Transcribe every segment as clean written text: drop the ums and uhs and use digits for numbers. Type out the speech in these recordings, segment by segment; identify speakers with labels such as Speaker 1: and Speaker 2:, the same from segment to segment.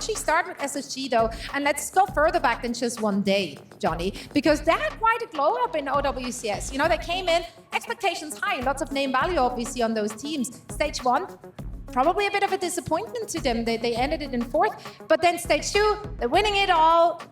Speaker 1: actually start with SSG though, and let's go further back than just one day, Johnny, because they had quite a glow up in OWCS. You know, they came in, expectations high, lots of name value obviously on those teams. Stage 1, probably a bit of a disappointment to them. They ended it in 4th, but then stage 2, they're winning it all.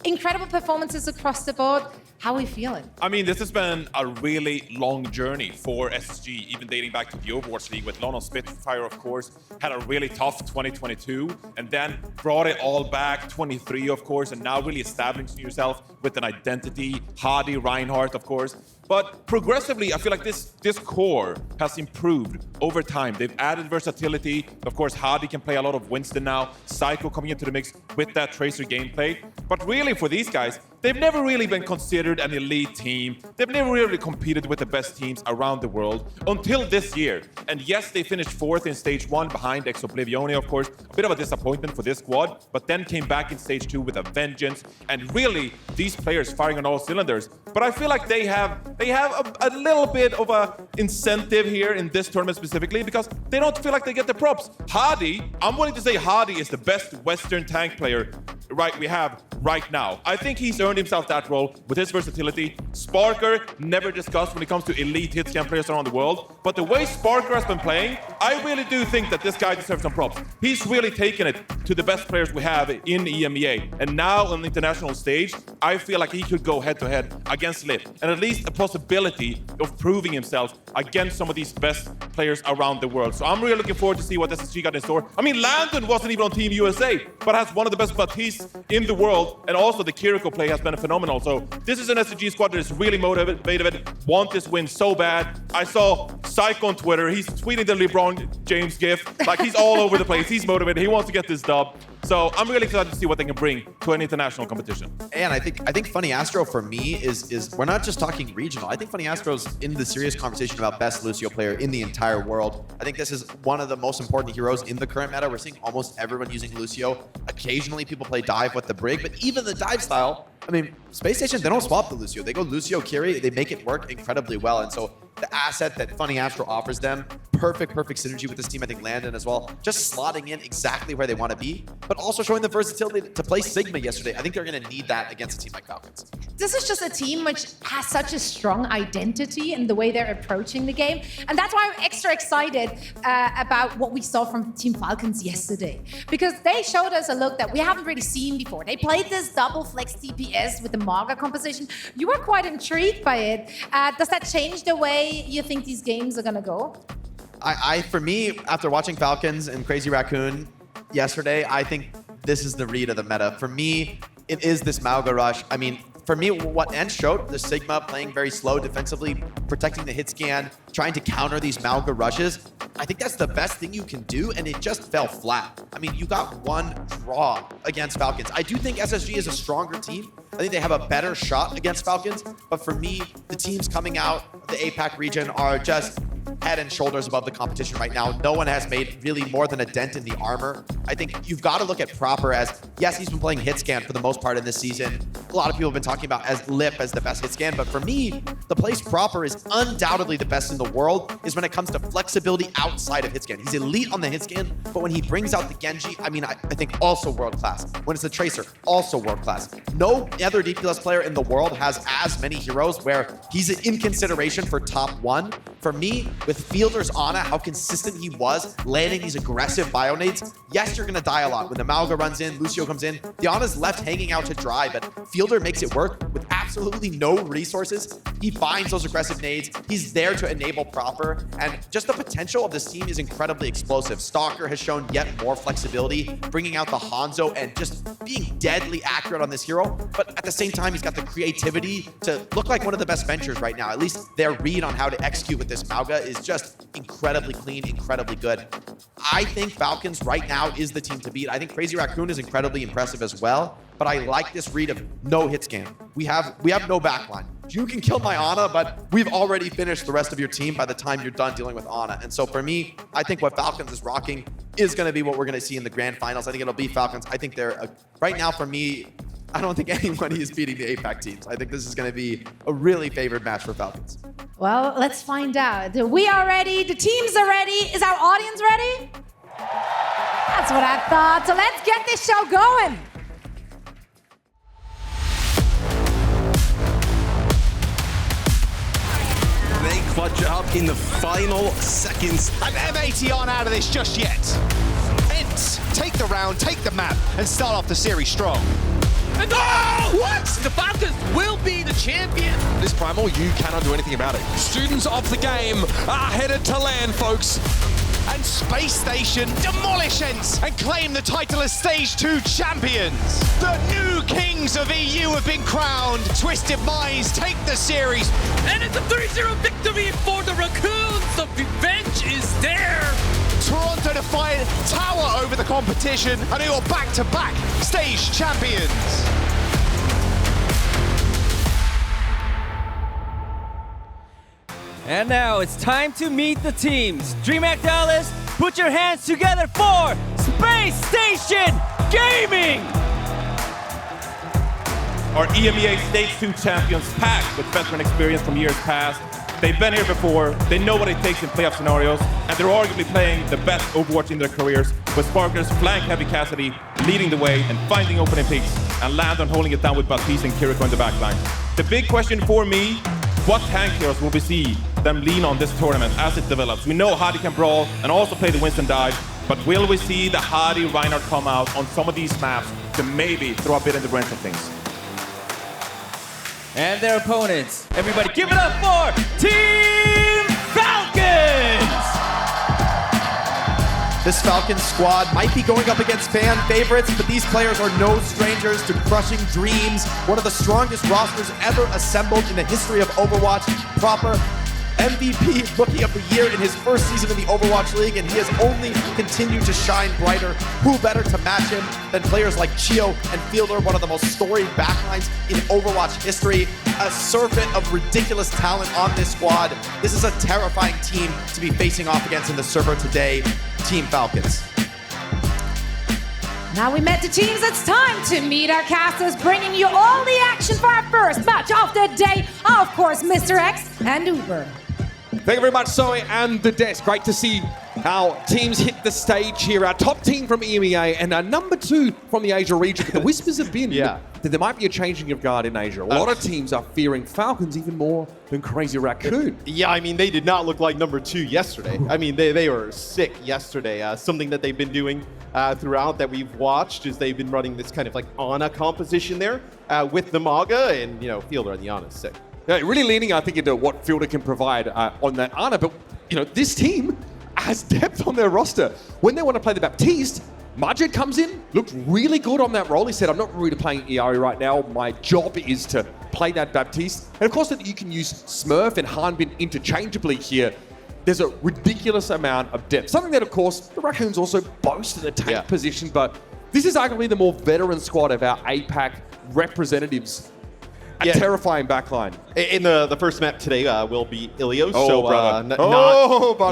Speaker 1: Incredible performances across the board. How are we feeling?
Speaker 2: I mean, this has been a really long journey for SSG, even dating back to the Overwatch League with London Spitfire, of course, had a really tough 2022 and then brought it all back, 23, of course, and now really establishing yourself with an identity, Hardy, Reinhardt, of course. But progressively, I feel like this core has improved over time. They've added versatility. Of course, Hardy can play a lot of Winston now. Psycho coming into the mix with that Tracer gameplay. But really, for these guys, they've never really been considered an elite team. They've never really competed with the best teams around the world until this year. And yes, they finished 4th in stage 1 behind Oblivione, of course. A bit of a disappointment for this squad, but then came back in stage 2 with a vengeance. And really, these players firing on all cylinders. But I feel like they have a little bit of a incentive here in this tournament specifically because they don't feel like they get the props. Hardy, I'm willing to say Hardy is the best Western tank player we have right now. I think he's earned himself that role with his versatility. Sparker, never discussed when it comes to elite hitscan players around the world. But the way Sparker has been playing, I really do think that this guy deserves some props. He's really taken it to the best players we have in EMEA. And now on the international stage, I feel like he could go head-to-head against Lip. And at least a possibility of proving himself against some of these best players around the world. So I'm really looking forward to see what SSG got in store. I mean, Landon wasn't even on Team USA, but has one of the best Baptistes in the world, and also the Kiriko play has been phenomenal. So this is an SSG squad that is really motivated, want this win so bad. I saw Psycho on Twitter, he's tweeting the LeBron James gif, like he's all over the place, he's motivated, he wants to get this dub. So I'm really excited to see what they can bring to an international competition.
Speaker 3: And I think Funny Astro for me is we're not just talking regional. I think Funny Astro's in the serious conversation about best Lucio player in the entire world. I think this is one of the most important heroes in the current meta. We're seeing almost everyone using Lucio. Occasionally people play dive with the Brig, but even the dive style, I mean, Spacestation, they don't swap the Lucio. They go Lucio, Kiri, they make it work incredibly well. And so the asset that Funny Astro offers them, perfect synergy with this team. I think Landon as well, just slotting in exactly where they want to be, but also showing the versatility to play Sigma yesterday. I think they're going to need that against a team like Falcons.
Speaker 1: This is just a team which has such a strong identity in the way they're approaching the game. And that's why I'm extra excited about what we saw from Team Falcons yesterday. Because they showed us a look that we haven't really seen before. They played this double flex TPS with the Maga composition. You were quite intrigued by it. Does that change the way you think these games are going to go?
Speaker 3: For me, after watching Falcons and Crazy Raccoon yesterday, I think this is the read of the meta. For me, it is this Mauga rush. I mean, for me, what Ent showed, the Sigma playing very slow defensively, protecting the hit scan, trying to counter these Mauga rushes, I think that's the best thing you can do, and it just fell flat. I mean, you got one draw against Falcons. I do think SSG is a stronger team. I think they have a better shot against Falcons, but for me, the teams coming out of the APAC region are just head and shoulders above the competition right now. No one has made really more than a dent in the armor. I think you've got to look at Proper as, yes, he's been playing hit scan for the most part in this season. A lot of people have been talking about as Lip as the best hit scan, but for me, the place Proper is undoubtedly the best in the world is when it comes to flexibility outside of hit scan. He's elite on the hit scan, but when he brings out the Genji, I mean, I think also world class. When it's the Tracer, also world class. No other DPS player in the world has as many heroes where he's in consideration for top 1. For me, with Fielder's Ana, how consistent he was landing these aggressive bio-nades, yes, you're going to die a lot. When the Mauga runs in, Lucio comes in, the Ana's left hanging out to dry, but Fielder makes it work with absolutely no resources. He finds those aggressive nades. He's there to enable Proper, and just the potential of this team is incredibly explosive. Stalker has shown yet more flexibility, bringing out the Hanzo and just being deadly accurate on this hero, but at the same time, he's got the creativity to look like one of the best ventures right now. At least their read on how to execute with this Mauga is just incredibly clean, incredibly good. I think Falcons right now is the team to beat. I think Crazy Raccoon is incredibly impressive as well, but I like this read of no hit scan. We have no backline. You can kill my Ana, but we've already finished the rest of your team by the time you're done dealing with Ana. And so for me, I think what Falcons is rocking is going to be what we're going to see in the grand finals. I think it'll be Falcons. I think they're, right now for me, I don't think anybody is beating the APAC teams. I think this is going to be a really favored match for Falcons.
Speaker 1: Well, let's find out. We are ready. The teams are ready. Is our audience ready? That's what I thought. So let's get this show going.
Speaker 4: They clutch up in the final seconds.
Speaker 5: And M80 aren't out of this just yet. Ents take the round, take the map, and start off the series strong.
Speaker 4: And what? The Falcons will be the champion. This Primal, you cannot do anything about it. Students of the game are headed to land, folks.
Speaker 5: And Spacestation demolish Ents and claim the title as Stage 2 champions. The new kings of EU have been crowned. Twisted Minds take the series.
Speaker 6: And it's a 3-0 victory for the Raccoons. The revenge is there.
Speaker 5: Toronto Defiant tower over the competition and they are back-to-back stage champions.
Speaker 7: And now it's time to meet the teams. DreamHack Dallas, put your hands together for Spacestation Gaming!
Speaker 2: Our EMEA Stage 2 champions, packed with veteran experience from years past. They've been here before, they know what it takes in playoff scenarios, and they're arguably playing the best Overwatch in their careers, with Sparkers flank Heavy Cassidy leading the way and finding opening picks, and Landon holding it down with Baptiste and Kiriko in the backline. The big question for me, what tank heroes will we see them lean on this tournament as it develops? We know Hadi can brawl and also play the Winston dive, but will we see the Hadi Reinhardt come out on some of these maps to maybe throw a bit in the branch of things?
Speaker 7: And their opponents. Everybody give it up for Team Falcons!
Speaker 3: This Falcons squad might be going up against fan favorites, but these players are no strangers to crushing dreams. One of the strongest rosters ever assembled in the history of Overwatch. Proper MVP Rookie of the Year in his first season in the Overwatch League, and he has only continued to shine brighter. Who better to match him than players like Chio and Fielder, one of the most storied backlines in Overwatch history. A surfeit of ridiculous talent on this squad. This is a terrifying team to be facing off against in the server today. Team Falcons.
Speaker 1: Now we met the teams, it's time to meet our casters, bringing you all the action for our first match of the day. Of course, Mr. X and Uber.
Speaker 4: Thank you very much, Zoe and the desk. Great to see how teams hit the stage here. Our top team from EMEA and our number 2 from the Asia region. The whispers have been that there might be a changing of guard in Asia. A lot of teams are fearing Falcons even more than Crazy Raccoon.
Speaker 8: Yeah, I mean, they did not look like number 2 yesterday. I mean, they were sick yesterday. Something that they've been doing throughout that we've watched is they've been running this kind of like Ana composition there with the Maga, and, you know, Fielder and the Ana is sick.
Speaker 4: Yeah, really leaning, I think, into what Fielder can provide on that Ana. But, you know, this team has depth on their roster. When they want to play the Baptiste, Majid comes in, looked really good on that role. He said, I'm not really playing ERE right now. My job is to play that Baptiste. And of course, that you can use Smurf and Hanbin interchangeably here. There's a ridiculous amount of depth. Something that, of course, the Raccoons also boast in the tank position. But this is arguably the more veteran squad of our APAC representatives. A terrifying backline.
Speaker 8: In the first map today will be Ilios.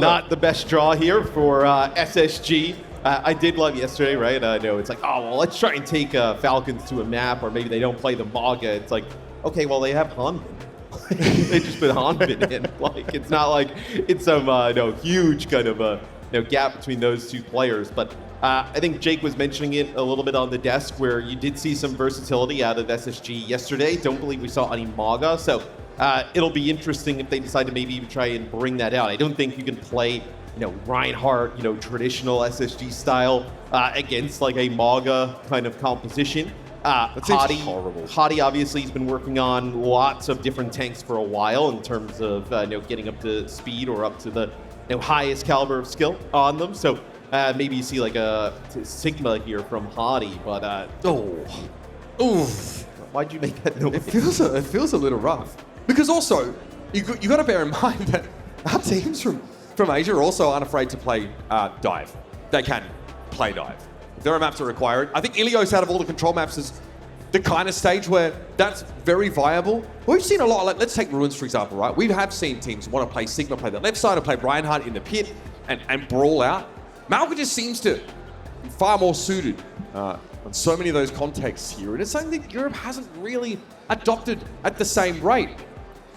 Speaker 8: Not the best draw here for SSG. I did love yesterday, right? I know it's like, oh, well, let's try and take Falcons to a map, or maybe they don't play the Maga. It's like, okay, well, they have Hanbin. They just put Hanbin in. Like, it's not like it's some huge kind of gap between those two players. But I think Jake was mentioning it a little bit on the desk, where you did see some versatility out of SSG yesterday. Don't believe we saw any Maga, so it'll be interesting if they decide to maybe even try and bring that out. I don't think you can play, Reinhardt, traditional SSG style against like a Maga kind of composition. Hadi obviously has been working on lots of different tanks for a while in terms of getting up to speed or up to the highest caliber of skill on them. So maybe you see like a Sigma here from Hadi, but why'd you make that noise?
Speaker 4: It feels a little rough. Because also, you got to bear in mind that our teams from Asia also aren't afraid to play dive. They can play dive. If there are maps that require it. I think Ilios, out of all the control maps, is the kind of stage where that's very viable. We've seen a lot, like, let's take Ruins, for example, right? We have seen teams want to play Sigma, play the left side, or play Reinhardt in the pit and brawl out. Malka just seems to be far more suited on so many of those contexts here. And it's something that Europe hasn't really adopted at the same rate.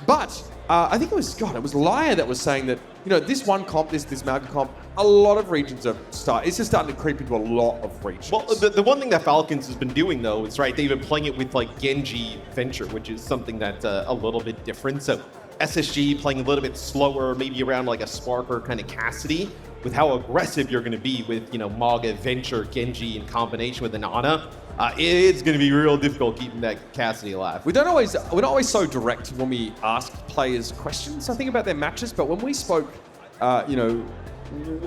Speaker 4: But I think it was Laya that was saying that, this one comp, this Malka comp, a lot of regions are it's just starting to creep into a lot of regions.
Speaker 8: Well, the one thing that Falcons has been doing, though, is, right, they've been playing it with, like, Genji Venture, which is something that's a little bit different. So SSG playing a little bit slower, maybe around, like, a Spark or kind of Cassidy, with how aggressive you're going to be with, you know, Maga, Venture, Genji in combination with an Ana. It's going to be real difficult keeping that Cassidy alive.
Speaker 4: We're not always so direct when we ask players questions, I think, about their matches, but when we spoke, you know,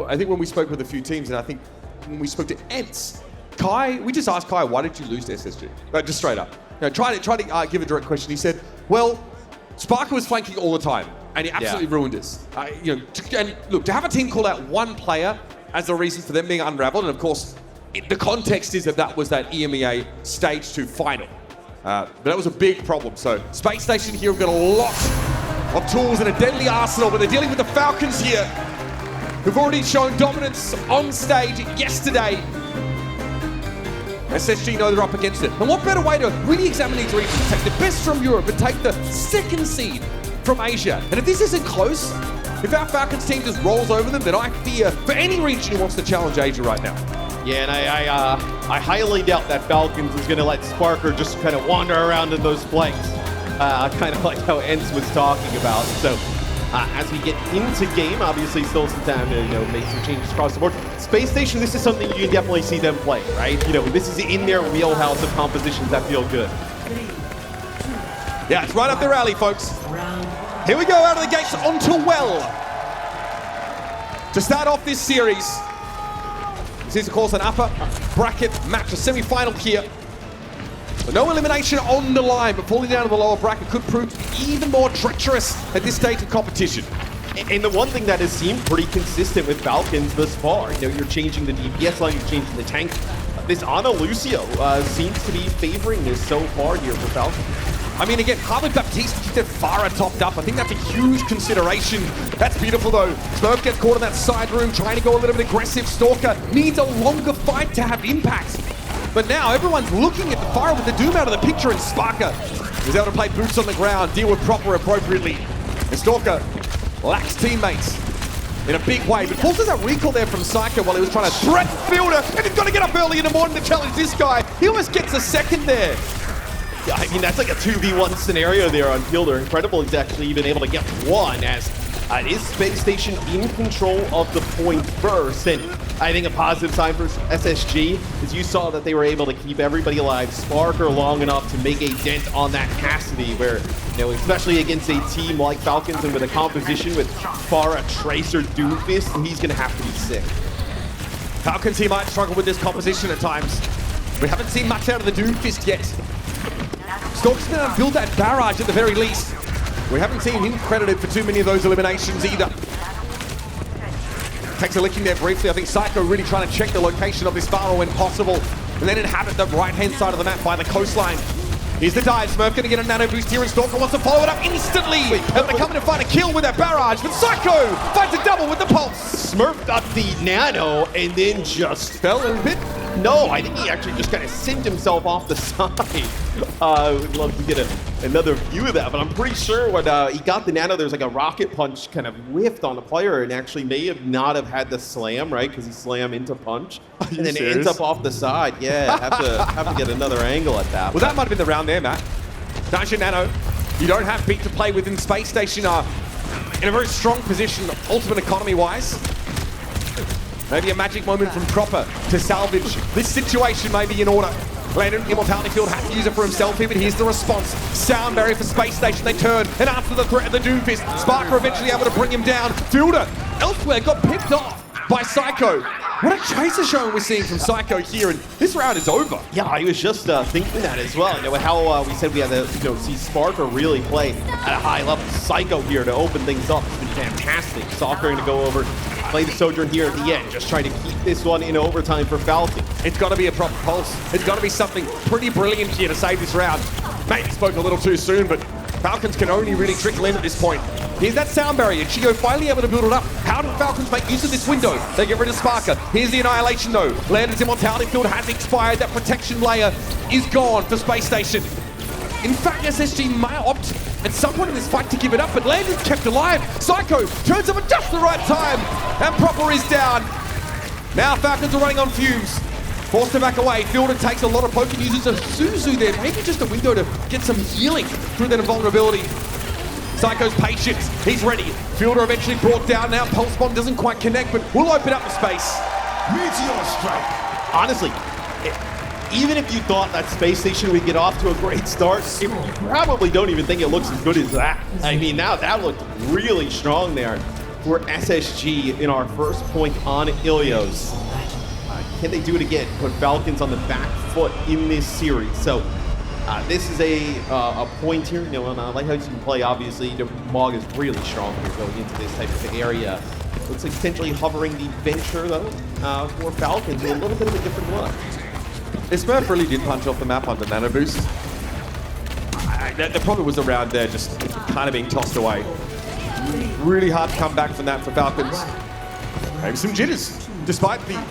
Speaker 4: I think when we spoke with a few teams, and I think when we spoke to Ents, Kai, we just asked Kai, why did you lose to SSG? Just straight up. You know, try to give a direct question. He said, well, Sparker was flanking all the time, and he absolutely ruined us. You know, and look, to have a team call out one player as the reason for them being unraveled, and of course, the context is that was that EMEA Stage 2 final. But that was a big problem. So Spacestation here have got a lot of tools and a deadly arsenal, but they're dealing with the Falcons here, who've already shown dominance on stage yesterday. SSG know they're up against it. And what better way to really examine these regions? Take the best from Europe and take the second seed from Asia. And if this isn't close, if our Falcons team just rolls over them, then I fear for any region who wants to challenge Asia right now.
Speaker 8: Yeah, and I highly doubt that Falcons is going to let Sparker just kind of wander around in those flanks, kind of like how Ents was talking about. So as we get into game, obviously still some time to, you know, make some changes across the board. Spacestation, this is something you can definitely see them play, right? You know, this is in their wheelhouse of compositions that feel good.
Speaker 4: Yeah, it's right up their alley, folks. Here we go, out of the gates onto Well. To start off this series, this is, of course, an upper bracket match, a semi-final here. But no elimination on the line, but falling down to the lower bracket could prove even more treacherous at this stage of competition.
Speaker 8: And the one thing that has seemed pretty consistent with Falcons thus far, you know, you're changing the DPS line, you're changing the tank. This Ana Lucio seems to be favoring this so far here for Falcons.
Speaker 4: I mean, again, Harvard Baptiste keeps their Farah topped up. I think that's a huge consideration. That's beautiful, though. Smurf gets caught in that side room, trying to go a little bit aggressive. Stalker needs a longer fight to have impact. But now everyone's looking at the Farah with the Doom out of the picture, and Sparker is able to play boots on the ground, deal with Proper appropriately. And Stalker lacks teammates in a big way, but forces that recall there from Psycho while he was trying to threaten Fielder, and he's got to get up early in the morning to challenge this guy. He almost gets a second there.
Speaker 8: Yeah, I mean, that's like a 2v1 scenario there on Fielder. Incredible he's actually even able to get one, as it is Spacestation in control of the point first. And I think a positive sign for SSG is you saw that they were able to keep everybody alive, Sparker long enough to make a dent on that Cassidy, where, you know, especially against a team like Falcons and with a composition with Farah, Tracer, Doomfist, and he's going to have to be sick.
Speaker 4: Falcons, he might struggle with this composition at times. We haven't seen much out of the Doomfist yet. Stalker's going to build that barrage at the very least. We haven't seen him credited for too many of those eliminations either. Takes a licking there briefly. I think Psycho really trying to check the location of this Farah when possible, and then inhabit the right-hand side of the map by the coastline. Here's the dive. Smurf going to get a nano boost here, and Stalker wants to follow it up instantly. Able to come in and find a kill with that barrage, but Psycho finds a double with the pulse.
Speaker 8: Smurf got the nano and then just
Speaker 4: fell a little bit.
Speaker 8: No, I think he actually just kind of sent himself off the side. Would love to get another view of that, but I'm pretty sure when he got the nano, there was like a rocket punch kind of whiffed on the player and actually may have not have had the slam, right? Because he slammed into punch and then ends up off the side. Yeah, have to get another angle at that.
Speaker 4: Well, that might have been the round there, Matt. Danger Nano, you don't have beat to play within Space Station, are in a very strong position, ultimate economy-wise. Maybe a magic moment from Proper to salvage this situation may be in order. Landon, Immortality Field has to use it for himself here, but here's the response. Sound barrier for Space Station, they turn, and after the threat of the Doomfist, Sparker eventually able to bring him down. Fielder, elsewhere, got picked off by Psycho. What a chaser show we're seeing from Psycho here, and this round is over.
Speaker 8: Yeah, I was just thinking that as well. You know, how we said we had to see Sparker really play at a high level. Psycho here to open things up. It's been fantastic. Stalker going to go over, play the Sojourn here at the end, just trying to keep this one in overtime for Falcons.
Speaker 4: It's got to be a proper pulse. It's got to be something pretty brilliant here to save this round. Maybe spoke a little too soon, but Falcons can only really trickle in at this point. Here's that sound barrier. Chigo finally able to build it up. How do Falcons make use of this window? They get rid of Sparker. Here's the Annihilation though. Landon's Immortality Field has expired. That protection layer is gone for Space Station. In fact, SSG might opt at some point in this fight to give it up, but Landon's kept alive. Psycho turns up at just the right time, and Proper is down. Now Falcons are running on fumes. Forced to back away. Fielder takes a lot of poke and uses a Suzu there. Maybe just a window to get some healing through that invulnerability. Psycho's patient. He's ready. Fielder eventually brought down now. Pulse Bomb doesn't quite connect, but we'll open up the space.
Speaker 8: Meteor strike. Honestly, even if you thought that Space Station would get off to a great start, you probably don't even think it looks as good as that. I mean, now that looked really strong there for SSG in our first point on Ilios. Can they do it again? Put Falcons on the back foot in this series. So this is a point here. You know, on Lighthouse you can play, obviously. Mog is really strong here going into this type of area. Looks like potentially hovering the Venture, though, for Falcons with a little bit of a different look.
Speaker 4: Smurf really did punch off the map on the Nano Boost. That probably was around there, just kind of being tossed away. Really hard to come back from that for Falcons. Maybe some jitters, despite the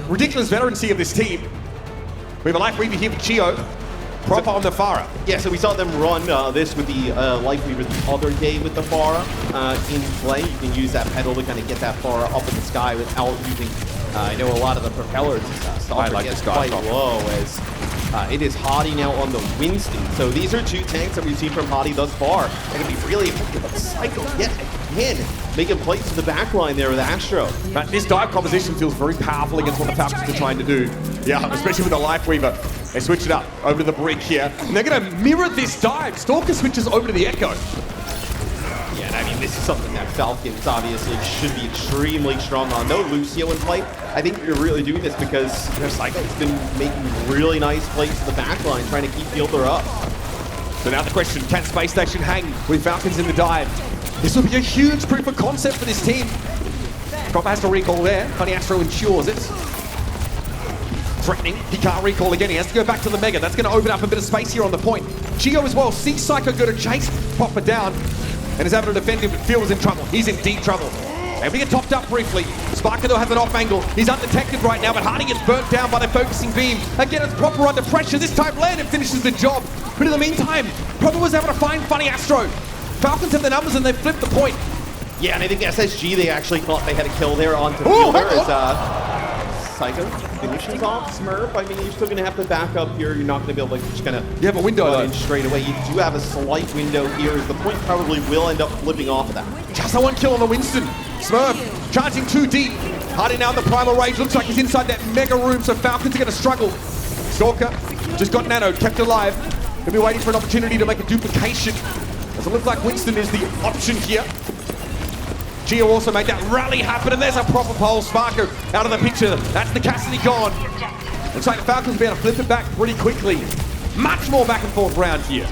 Speaker 4: ridiculous veterancy of this team. We have a Life Weaver here with Chio. Proper on the Pharah.
Speaker 8: Yeah, so we saw them run this with the Life Weaver the other day with the Pharah in play. You can use that pedal to kind of get that Pharah up in the sky without using, I know a lot of the propellers.
Speaker 4: I like this guy.
Speaker 8: Quite low as it is Hottie now on the Winston. So these are two tanks that we've seen from Hottie thus far. They're going to be really effective. But Psycho yet again making plays to the back line there with Astro.
Speaker 4: But this dive composition feels very powerful against what the Falcons are trying to do. Yeah, especially with the Life Weaver. They switch it up over to the Brick here. And they're going to mirror this dive. Stalker switches over to the Echo.
Speaker 8: Yeah, and I mean, this is something that Falcons obviously should be extremely strong on. No Lucio in play. I think you're really doing this because Psycho's been making really nice plays to the back line, trying to keep Fielder up.
Speaker 4: So now the question, can Space Station hang with Falcons in the dive? This will be a huge proof of concept for this team. Proper has to recall there. Funny Astro ensures it. Threatening, he can't recall again, he has to go back to the Mega. That's going to open up a bit of space here on the point. Gio as well, sees Psycho go to chase Proper down, and is able to defend him, but Fielder's in trouble. He's in deep trouble. And we get topped up briefly. Sparker though has an off angle. He's undetected right now, but Hardy gets burnt down by the focusing beam. Again, it's Proper under pressure. This time Landon finishes the job. But in the meantime, Proper was able to find Funny Astro. Falcons have the numbers and they've flipped the point.
Speaker 8: Yeah, and I think SSG, they actually thought they had a kill there onto Fielder as Psycho finishes off Smurf. I mean, you're still going to have to back up here. You're not going to be able to just kind of
Speaker 4: you have a window
Speaker 8: run in straight away. You do have a slight window here as the point probably will end up flipping off of that.
Speaker 4: Just a one kill on the Winston. Smurf charging too deep. Hardy now in the primal rage. Looks like he's inside that mega room, so Falcons are going to struggle. Stalker just got nanoed, kept alive. He'll be waiting for an opportunity to make a duplication. Does it look like Winston is the option here? Gio also made that rally happen, and there's a Proper pole. Sparker out of the picture. That's the Cassidy gone. Looks like the Falcons will be able to flip it back pretty quickly. Much more back and forth round here.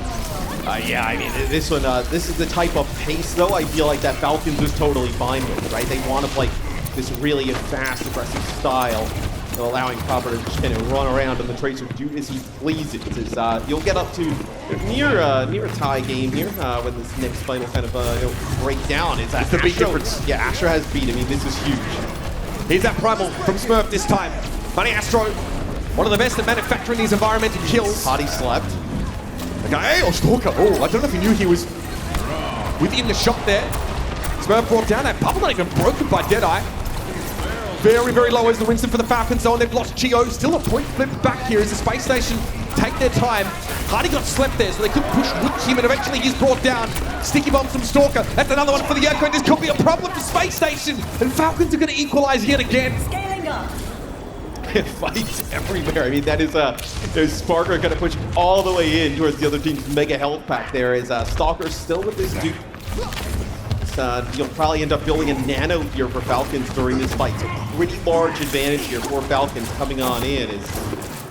Speaker 8: Yeah, I mean, this one, this is the type of pace, though, I feel like that Falcons is totally fine with, right? They want to play this really fast, aggressive style, allowing Proper to just kind of run around and the Tracer do as he pleases. You'll get up to near a tie game here when this next fight will kind of break down. It's the big difference. Yeah, Astro has beat. I mean, this is huge.
Speaker 4: Here's that primal from Smurf this time. Funny Astro, one of the best at manufacturing these environmental kills.
Speaker 8: Hardy slept.
Speaker 4: Okay, oh, Stalker. Oh, I don't know if he knew he was within the shot there. Smurf brought down that bubble, not even broken by Deadeye. Very, very low as the Winston for the Falcons zone. They've lost Gio. Still a point flip back here as the Space Station take their time. Hardy got slept there, so they couldn't push with him, and eventually he's brought down. Sticky bomb from Stalker. That's another one for the Echo. This could be a problem for Space Station, and Falcons are going to equalize yet again.
Speaker 9: Scaling up.
Speaker 8: Fights everywhere. I mean, that is there's Sparker going to push all the way in towards the other team's mega health pack there. Is Stalker still with this dude? You'll probably end up building a nano here for Falcons during this fight. So pretty large advantage here for Falcons coming on in.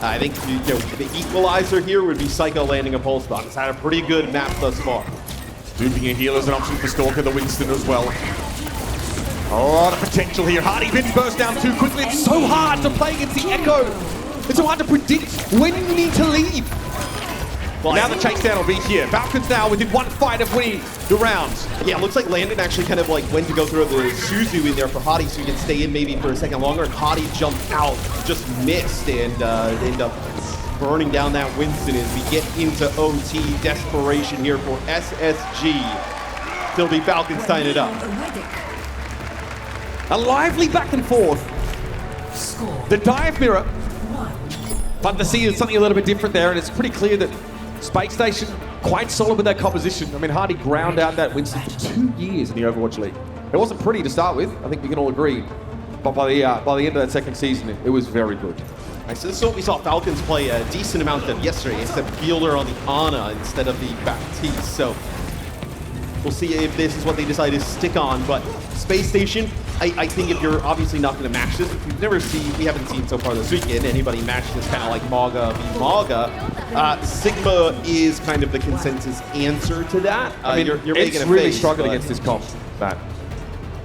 Speaker 8: I think the equalizer here would be Psycho landing a pulse bomb. It's had a pretty good map thus far.
Speaker 4: Looping a healer is an option for Stalker, the Winston as well. Oh, the potential here. Hardy didn't burst down too quickly. It's so hard to play against the Echo. It's so hard to predict when you need to leave. Well, now the chase down will be here. Falcons now within one fight of winning the rounds.
Speaker 8: Yeah, it looks like Landon actually kind of like went to go through the Suzu in there for Hottie so he could stay in maybe for a second longer. And Hottie jumped out, just missed, and ended up burning down that Winston as we get into OT. Desperation here for SSG. Still be Falcons tying it up.
Speaker 4: A lively back and forth. The dive mirror. Fun to see something a little bit different there, and it's pretty clear that Spacestation quite solid with that composition. I mean, Hardy ground out that Winston for 2 years in the Overwatch League. It wasn't pretty to start with, I think we can all agree. But by the end of that second season, it was very good.
Speaker 8: Right, so this is what we saw Falcons play a decent amount of yesterday, except Fielder on the Ana instead of the Baptiste. So we'll see if this is what they decide to stick on. But Space Station, I think if you're obviously not going to match this, we haven't seen so far this weekend anybody match this kind of like Maga v Maga. Sigma is kind of the consensus answer to that.
Speaker 4: I mean,
Speaker 8: you're making
Speaker 4: it's
Speaker 8: a
Speaker 4: really
Speaker 8: face,
Speaker 4: struggling
Speaker 8: but
Speaker 4: against this comp, Matt.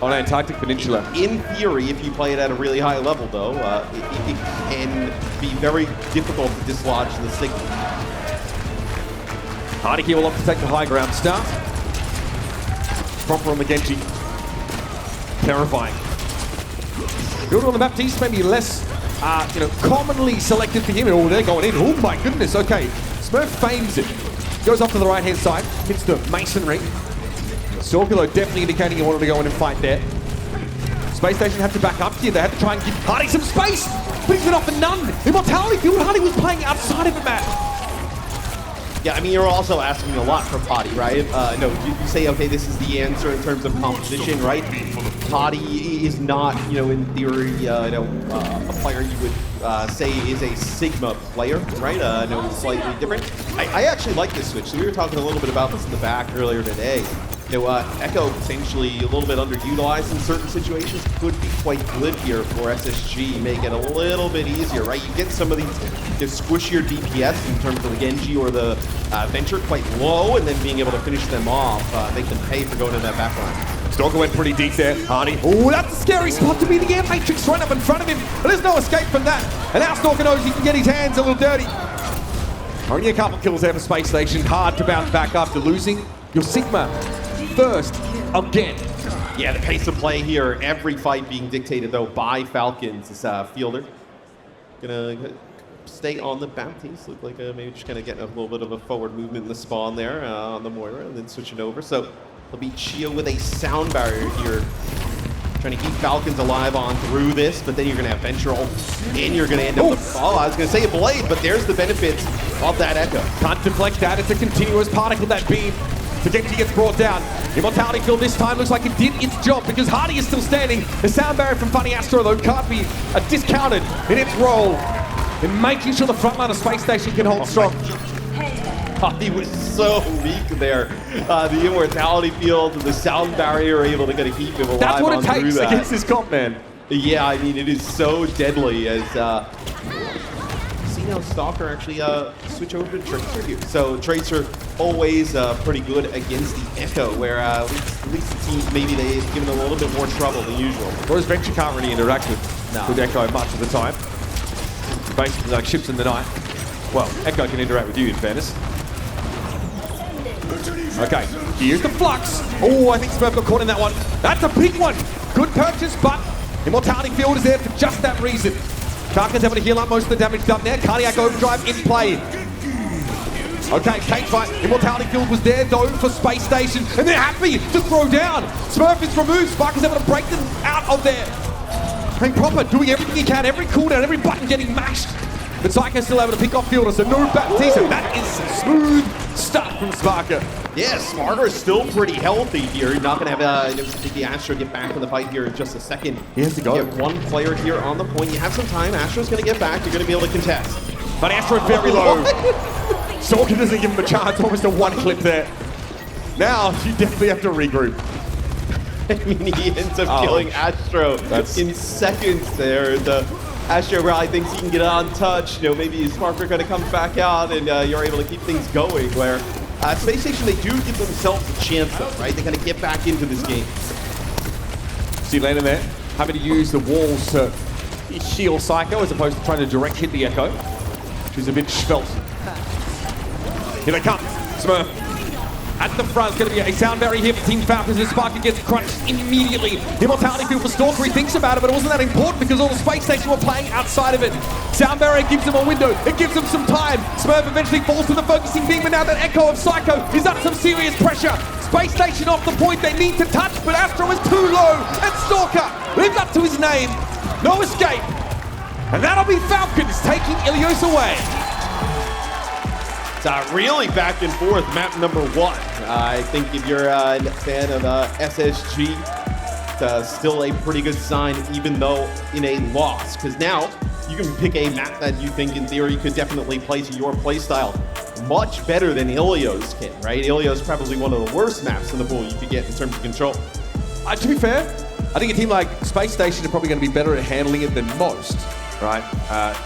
Speaker 4: On Antarctic Peninsula.
Speaker 8: in theory, if you play it at a really high level, though, it can be very difficult to dislodge the Sigma.
Speaker 4: Hardy here will opt to take the high ground start. Proper on the Genji. Terrifying. Builder on the Baptiste, maybe less, commonly selected for him. Oh, they're going in. Oh my goodness. Okay, Smurf feigns it. Goes off to the right-hand side. Hits the masonry. Sorkilo definitely indicating he wanted to go in and fight there. Space Station had to back up here. They had to try and give Hardy some space, but he's been offered none. Immortality Field, Hardy was playing outside of it, Matt.
Speaker 8: Yeah, I mean, you're also asking a lot from Potty, right? No, you say, okay, this is the answer in terms of composition, right? Potty is not, in theory, a player you would say is a Sigma player, right? No, slightly different. I actually like this switch. So we were talking a little bit about this in the back earlier today. Echo potentially a little bit underutilized in certain situations could be quite good here for SSG, make it a little bit easier, right? You get some of these squishier DPS in terms of the Genji or the Venture quite low, and then being able to finish them off, they can pay for going in that back line.
Speaker 4: Stalker went pretty deep there, Hardy. Oh, that's a scary spot to be. The Air Matrix right up in front of him, but there's no escape from that. And now Stalker knows he can get his hands a little dirty. Only a couple kills there for Space Station. Hard to bounce back after losing your Sigma first again.
Speaker 8: Yeah, the pace of play here, every fight being dictated though by Falcons. This Fielder gonna stay on the Baptiste. Look like maybe just kind of getting a little bit of a forward movement in the spawn there on the Moira, and then switching over. So it'll be Chio with a sound barrier here, trying to keep Falcons alive on through this, but then you're gonna have Ventral, and you're gonna end up with, I was gonna say a Blade, but there's the benefits of that Echo.
Speaker 4: Can't deflect that, it's a continuous particle, that beam. The Genji gets brought down. Immortality Field this time looks like it did its job because Hardy is still standing. The sound barrier from Funny Astro, though, can't be discounted in its role in making sure the front line of Space Station can hold strong.
Speaker 8: He was so weak there. The Immortality Field and the sound barrier are able to kind of keep him alive.
Speaker 4: That's what it takes against this comp, man.
Speaker 8: Yeah, I mean, it is so deadly as... see now Stalker actually switch over to Tracer here. So Tracer always pretty good against the Echo, where at least it seems maybe they've given a little bit more trouble than usual.
Speaker 4: Whereas Venture can't really interact with Echo much of the time. Basically like ships in the night. Well, Echo can interact with you in fairness. Okay, here's the Flux. Oh, I think Smurf got caught in that one. That's a big one. Good purchase, but Immortality Field is there for just that reason. Falcons able to heal up most of the damage done there. Cardiac Overdrive in play. Okay, cage fight. Immortality Field was there though for Space Station, and they're happy to throw down. Smurf is removed. Spark is able to break them out of there. Playing proper, doing everything he can, every cooldown, every button getting mashed. But Psycho's still able to pick off Fielder, so no Baptiste. That is smooth stuff from Sparker.
Speaker 8: Yeah, Smarter is still pretty healthy here. You're not going to have the Astro get back in the fight here in just a second.
Speaker 4: He has to go.
Speaker 8: You have one player here on the point. You have some time. Astro's going to get back. You're going to be able to contest.
Speaker 4: But Astro very low. Sorkin doesn't give him a chance. Almost a one clip there. Now, you definitely have to regroup.
Speaker 8: I mean, he ends up killing Astro in seconds there. The Astro probably thinks he can get untouched. Maybe Sparker kind of comes back out and you're able to keep things going. Where Space Station, they do give themselves a chance though, right? They kind of get back into this game.
Speaker 4: See Lane in there, having to use the walls to heal Psycho as opposed to trying to direct hit the Echo. She's a bit svelte. Here they come. Smurf. At the front, it's going to be a Soundberry here for Team Falcons, and Sparker gets crunched immediately. Immortality field for Stalker, he thinks about it, but it wasn't that important because all the Space Station were playing outside of it. Soundberry gives him a window, it gives him some time. Smurf eventually falls to the focusing beam, but now that Echo of Psycho is under some serious pressure. Space Station off the point they need to touch, but Astro is too low, and Stalker lives up to his name. No escape. And that'll be Falcons taking Ilios away.
Speaker 8: It's really back and forth, map number 1. I think if you're a fan of SSG, it's still a pretty good sign, even though in a loss. Because now you can pick a map that you think in theory could definitely play to your playstyle much better than Ilios can, right? Ilios is probably one of the worst maps in the pool you could get in terms of control.
Speaker 4: To be fair, I think a team like Space Station is probably going to be better at handling it than most. Right,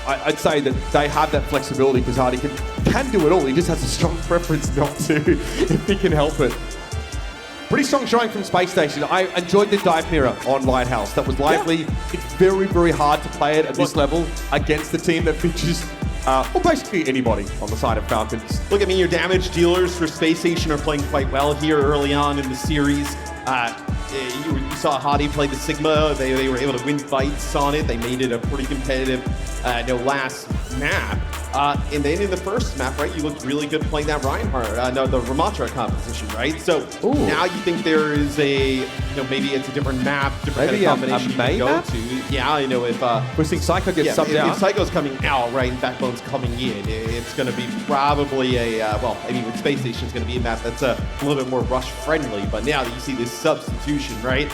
Speaker 4: I'd say that they have that flexibility because Hardy can do it all. He just has a strong preference not to, if he can help it. Pretty strong showing from Space Station. I enjoyed the dive mirror on Lighthouse. That was lively. Yeah. It's very, very hard to play it at this level against the team that features, well, basically anybody on the side of Falcons.
Speaker 8: Look, I mean, your damage dealers for Space Station are playing quite well here early on in the series. You saw Hadi play the Sigma. They were able to win fights on it. They made it a pretty competitive last map. And then in the first map, right, you looked really good playing that Reinhardt, the Ramatra composition, right? So now you think there is a, maybe it's a different map, different kind of combination you can go to. Yeah, if
Speaker 4: we're seeing Psycho get subbed out.
Speaker 8: If Psycho's coming out, right, and Backbone's coming in, it's going to be probably with Space Station, it's going to be a map that's a little bit more rush friendly. But now that you see this substitution, right?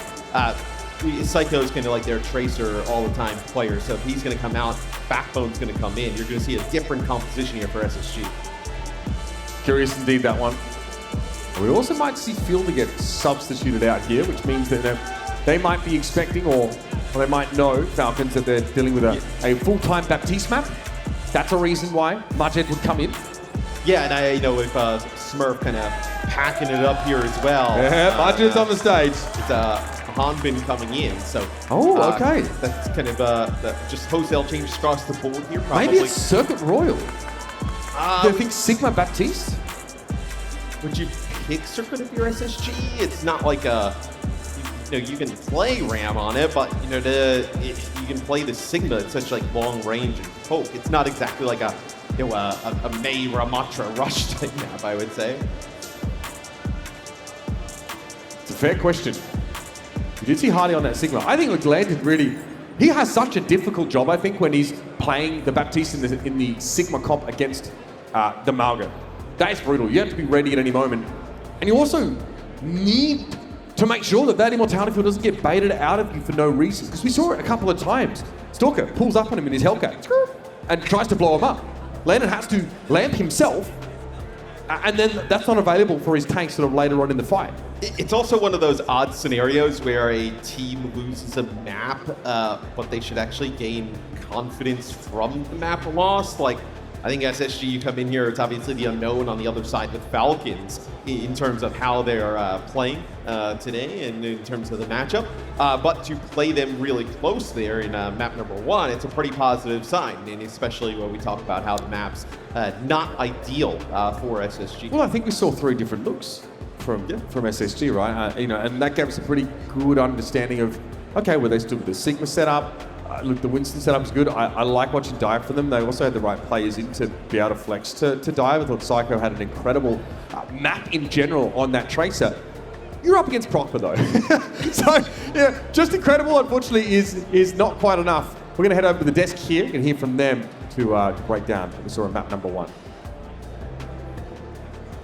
Speaker 8: Psycho's kind of like their tracer all the time player, so if he's going to come out, Backbone's going to come in. You're going to see a different composition here for SSG.
Speaker 4: Curious indeed, that one. We also might see Fielder get substituted out here, which means that they might be expecting, or they might know, Falcons, that they're dealing with a full-time Baptiste map. That's a reason why Majed would come in.
Speaker 8: Yeah, and I know if Smurf kind of packing it up here as well.
Speaker 4: Yeah, Majed's on the stage.
Speaker 8: It's Hanbin coming in, so
Speaker 4: okay,
Speaker 8: that's kind of just wholesale changes across the board here. Probably.
Speaker 4: Maybe it's Circuit Royal. Do you think Sigma Baptiste?
Speaker 8: Would you pick Circuit if you're SSG? It's not like you can play Ram on it, but you can play the Sigma at such like long range and poke. It's not exactly like a May Ramatra rush type map, I would say.
Speaker 4: It's a fair question. You did see Hardy on that Sigma. I think Leglandon really, he has such a difficult job, I think, when he's playing the Baptiste in the Sigma comp against the Malga. That is brutal. You have to be ready at any moment. And you also need to make sure that immortality field doesn't get baited out of you for no reason. Because we saw it a couple of times. Stalker pulls up on him in his Hellcat and tries to blow him up. Landon has to lamp himself, and then that's not available for his tank sort of later on in the fight.
Speaker 8: It's also one of those odd scenarios where a team loses a map, but they should actually gain confidence from the map loss. Like, I think SSG, you come in here, it's obviously the unknown on the other side, the Falcons, in terms of how they're playing today and in terms of the matchup. But to play them really close there in map number 1, it's a pretty positive sign, and especially when we talk about how the map's not ideal for SSG.
Speaker 4: Well, I think we saw 3 different looks from SSG, right? And that gave us a pretty good understanding of, okay, well, they stood with the Sigma setup. Look, the Winston setup is good. I like watching dive for them. They also had the right players in to be able to flex to dive. I thought Psycho had an incredible map in general on that tracer. You're up against Proctor though. So, yeah, just incredible, unfortunately, is not quite enough. We're going to head over to the desk here and hear from them to break down what we saw in map number 1.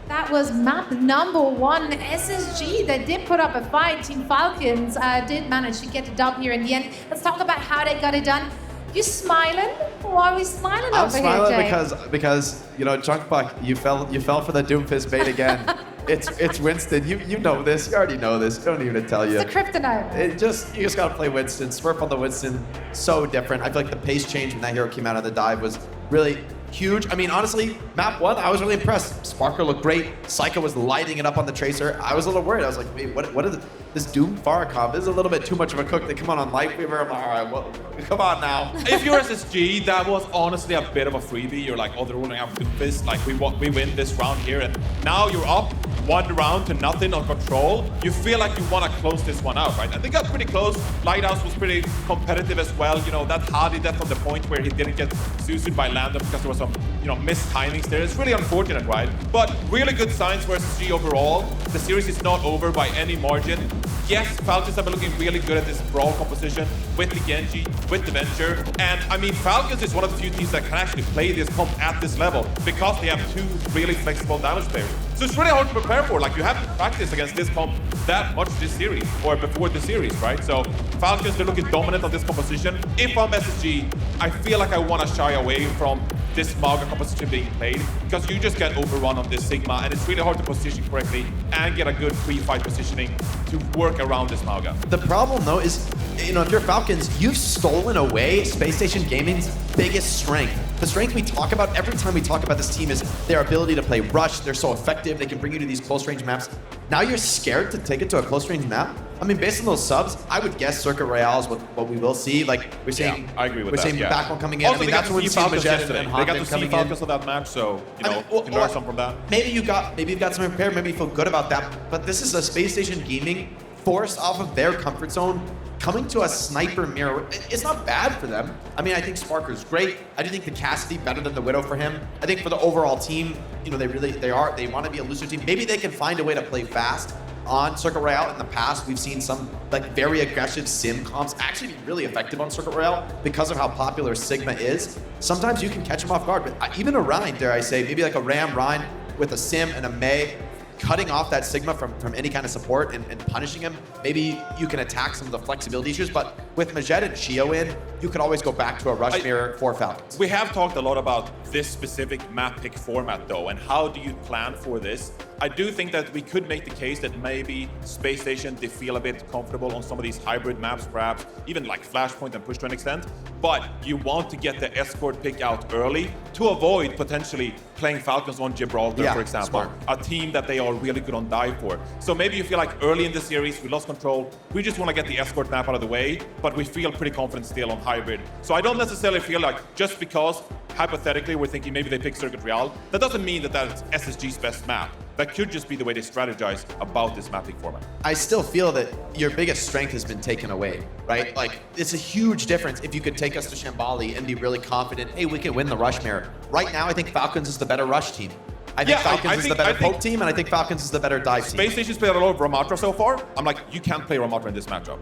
Speaker 1: That was map number 1, SSG. They did put up a fight. Team Falcons did manage to get the dub here in the end. Let's talk about how they got it done. You smiling? Why are we smiling over here, Jay?
Speaker 3: I'm smiling because Junkbuck, you fell for the Doomfist bait again. It's Winston. You know this. You already know this. Don't even tell you.
Speaker 1: It's a kryptonite.
Speaker 3: You just gotta play Winston. Smurf on the Winston, so different. I feel like the pace change when that hero came out of the dive was really huge. I mean, honestly, map 1, I was really impressed. Sparker looked great. Psycho was lighting it up on the Tracer. I was a little worried. I was like, wait, what is this Doom Pharah comp? This is a little bit too much of a cook. They come on Lightweaver. I'm like, all right, well, come on now.
Speaker 2: If you're SSG, that was honestly a bit of a freebie. You're like, oh, they're rolling out Doomfist. Like, we win this round here, and now you're up. 1 round to nothing on control, you feel like you want to close this one out, right? And they got pretty close. Lighthouse was pretty competitive as well. You know, that Hardy death on the point where he didn't get Susan by Lando because there was some, you know, missed timings there. It's really unfortunate, right? But really good signs for SSG overall. The series is not over by any margin. Yes, Falcons have been looking really good at this brawl composition with the Genji, with the Venture. And I mean, Falcons is one of the few teams that can actually play this comp at this level because they have 2 really flexible damage players. So it's really hard to prepare for. Like, you haven't practiced against this comp that much this series or before the series, right? So Falcons, they're looking dominant on this composition. If I'm SSG, I feel like I want to shy away from this Mauga composition being played because you just get overrun on this Sigma, and it's really hard to position correctly and get a good pre-fight positioning to work around this Mauga.
Speaker 3: The problem, though, is, you know, if you're Falcons, you've stolen away Space Station Gaming's biggest strength. The strength we talk about every time we talk about this team is their ability to play rush. They're so effective. They can bring you to these close-range maps. Now you're scared to take it to a close-range map? I mean, based on those subs, I would guess Circuit Royale is what we will see. Like, we're saying,
Speaker 2: I agree with
Speaker 3: we're
Speaker 2: that,
Speaker 3: saying back one coming in.
Speaker 2: Also,
Speaker 3: I mean,
Speaker 2: they got
Speaker 3: that's
Speaker 2: to
Speaker 3: when we
Speaker 2: see
Speaker 3: see
Speaker 2: Falcons
Speaker 3: Majet
Speaker 2: yesterday.
Speaker 3: and
Speaker 2: They got
Speaker 3: Honda
Speaker 2: to see
Speaker 3: coming
Speaker 2: Falcons
Speaker 3: in.
Speaker 2: on that match, so, you know,
Speaker 3: well,
Speaker 2: can learn something from that.
Speaker 3: Maybe you've got something prepared. Maybe you feel good about that. But this is a Space Station Gaming forced off of their comfort zone, coming to a sniper mirror. It's not bad for them. I mean, I think Sparker's great. I do think the Cassidy better than the Widow for him. I think for the overall team, you know, they want to be a looser team. Maybe they can find a way to play fast. On Circuit Royale in the past, we've seen some like very aggressive sim comps actually be really effective on Circuit Royale because of how popular Sigma is. Sometimes you can catch them off guard, but even a Rhine, dare I say, maybe like a Ram Rhine with a sim and a Mei, cutting off that Sigma from any kind of support and punishing him. Maybe you can attack some of the flexibility issues, but with Majet and Shio in, you could always go back to a rush mirror for Falcons.
Speaker 2: We have talked a lot about this specific map pick format though, and how do you plan for this? I do think that we could make the case that maybe Space Station, they feel a bit comfortable on some of these hybrid maps, perhaps even like Flashpoint and Push to an extent, but you want to get the escort pick out early to avoid potentially playing Falcons on Gibraltar, for example, a team that they are really good on dive for. So maybe you feel like early in the series, we lost control, we just want to get the escort map out of the way, but we feel pretty confident still on hybrid. So I don't necessarily feel like just because hypothetically we're thinking maybe they pick Circuit Royale, that doesn't mean that that's SSG's best map. That could just be the way they strategize about this mapping format.
Speaker 3: I still feel that your biggest strength has been taken away, right? Like, it's a huge difference if you could take us to Shambali and be really confident, hey, we can win the rush mirror. Right now, I think Falcons is the better rush team. I think Falcons is the better poke team, and I think Falcons is the better dive team.
Speaker 2: Space Station's played a lot of Ramatra so far. I'm like, you can't play Ramatra in this matchup.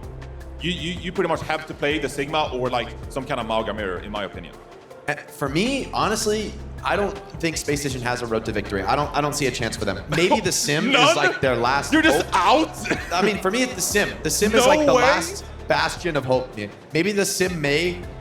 Speaker 2: You pretty much have to play the Sigma or like some kind of Mauga mirror, in my opinion.
Speaker 3: For me, honestly, I don't think Space Station has a road to victory. I don't see a chance for them. Maybe the Sim is like their last
Speaker 2: You're just
Speaker 3: hope.
Speaker 2: out?
Speaker 3: I mean, for me, it's the Sim. The Sim is like the last bastion of hope. Maybe the Sim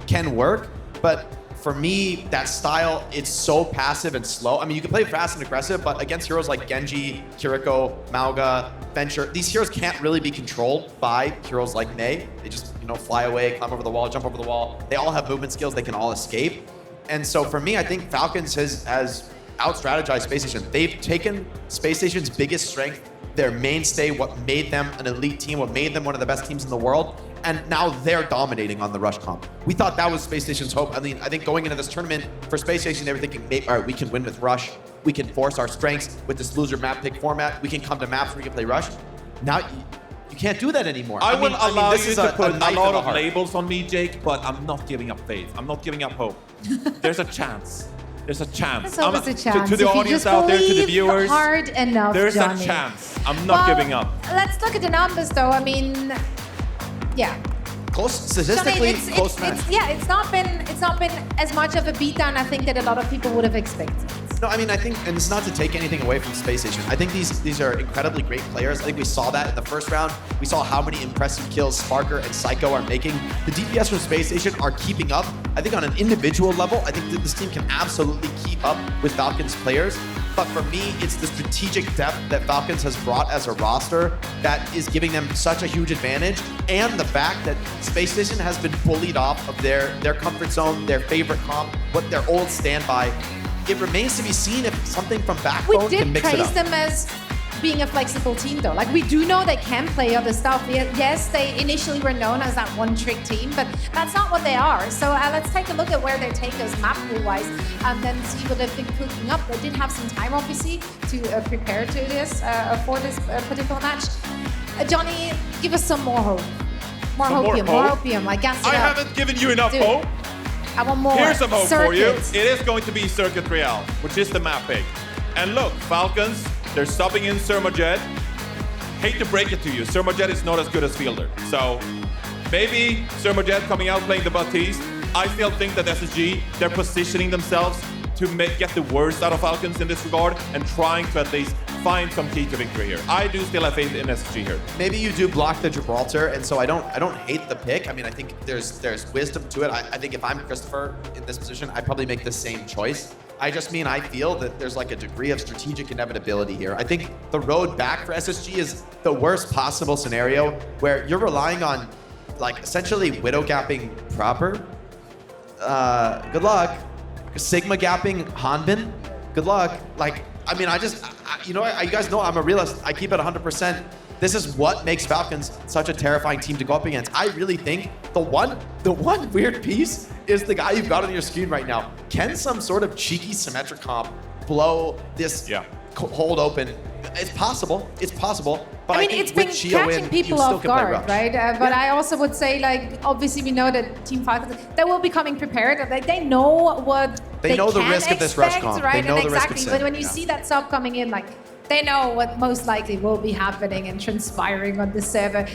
Speaker 3: can work, but for me, that style, it's so passive and slow. I mean, you can play fast and aggressive, but against heroes like Genji, Kiriko, Mauga, Venture, these heroes can't really be controlled by heroes like Mei. They just, you know, fly away, climb over the wall, jump over the wall. They all have movement skills. They can all escape. And so for me, I think Falcons has out-strategized Space Station. They've taken Space Station's biggest strength, their mainstay, what made them an elite team, what made them one of the best teams in the world, and now they're dominating on the rush comp. We thought that was Space Station's hope. I mean, I think going into this tournament for Space Station, they were thinking, all right, we can win with rush. We can force our strengths with this loser map pick format. We can come to maps where we can play rush. Now, you can't do that anymore.
Speaker 2: I will allow you to put a lot of
Speaker 3: heart.
Speaker 2: labels on me, Jake, but I'm not giving up faith. I'm not giving up hope. There's a chance. There's a chance.
Speaker 1: There's always a chance.
Speaker 2: To the
Speaker 1: if you
Speaker 2: audience
Speaker 1: just
Speaker 2: out there, to the
Speaker 1: believe
Speaker 2: viewers,
Speaker 1: hard enough,
Speaker 2: there's
Speaker 1: Johnny.
Speaker 2: a chance. I'm not giving up.
Speaker 1: Let's look at the numbers, though. I mean, yeah.
Speaker 3: Close, statistically,
Speaker 1: Johnny,
Speaker 3: close match.
Speaker 1: it's not been as much of a beatdown I think that a lot of people would have expected.
Speaker 3: No, I mean, I think, and it's not to take anything away from Space Station. I think these are incredibly great players. I think we saw that in the first round. We saw how many impressive kills Sparker and Psycho are making. The DPS from Space Station are keeping up. I think on an individual level, I think that this team can absolutely keep up with Falcons players. But for me, it's the strategic depth that Falcons has brought as a roster that is giving them such a huge advantage, and the fact that Space Station has been bullied off of their comfort zone, their favorite comp, what their old standby. It remains to be seen if something from Backbone
Speaker 1: We
Speaker 3: can
Speaker 1: did
Speaker 3: mix it
Speaker 1: praise
Speaker 3: up.
Speaker 1: them as being a flexible team though. Like we do know they can play other stuff. Yes, they initially were known as that one-trick team, but that's not what they are. So let's take a look at where they take us map pool-wise, and then see what they've been cooking up. They did have some time, obviously, to prepare to this for this particular match. Johnny, give us some more hope. More hopium. Like gas it
Speaker 2: I
Speaker 1: up.
Speaker 2: haven't given you enough
Speaker 1: Dude,
Speaker 2: hope.
Speaker 1: I want more.
Speaker 2: Here's some hope for you.
Speaker 1: Circuits.
Speaker 2: It is going to be Circuit Real, which is the map pick. And look, Falcons, they're subbing in Sermajed. Hate to break it to you, Sermajed is not as good as Fielder. So maybe Sermajed coming out playing the Baptiste. I still think that SSG, they're positioning themselves to get the worst out of Falcons in this regard and trying to at least find some key to victory here. I do still have faith in SSG here.
Speaker 3: Maybe you do block the Gibraltar, and so I don't hate the pick. I mean, I think there's wisdom to it. I think if I'm Christopher in this position, I'd probably make the same choice. I just mean I feel that there's like a degree of strategic inevitability here. I think the road back for SSG is the worst possible scenario where you're relying on like essentially widow gapping proper. Good luck. Sigma gapping Hanbin. Good luck. Like, I mean, you guys know I'm a realist. I keep it 100%. This is what makes Falcons such a terrifying team to go up against. I really think the one weird piece is the guy you've got on your screen right now. Can some sort of cheeky symmetric comp blow this hold open? It's possible. It's possible. But
Speaker 1: I mean, it's been catching people off guard, right? But I also would say, like, obviously we know that Team Falcons, they will be coming prepared. Like, they know what
Speaker 3: they know the
Speaker 1: can
Speaker 3: risk of this rush comp.
Speaker 1: Right?
Speaker 3: They know
Speaker 1: and
Speaker 3: the
Speaker 1: exactly.
Speaker 3: risk of
Speaker 1: But when you see that sub coming in, like, they know what most likely will be happening and transpiring on the server.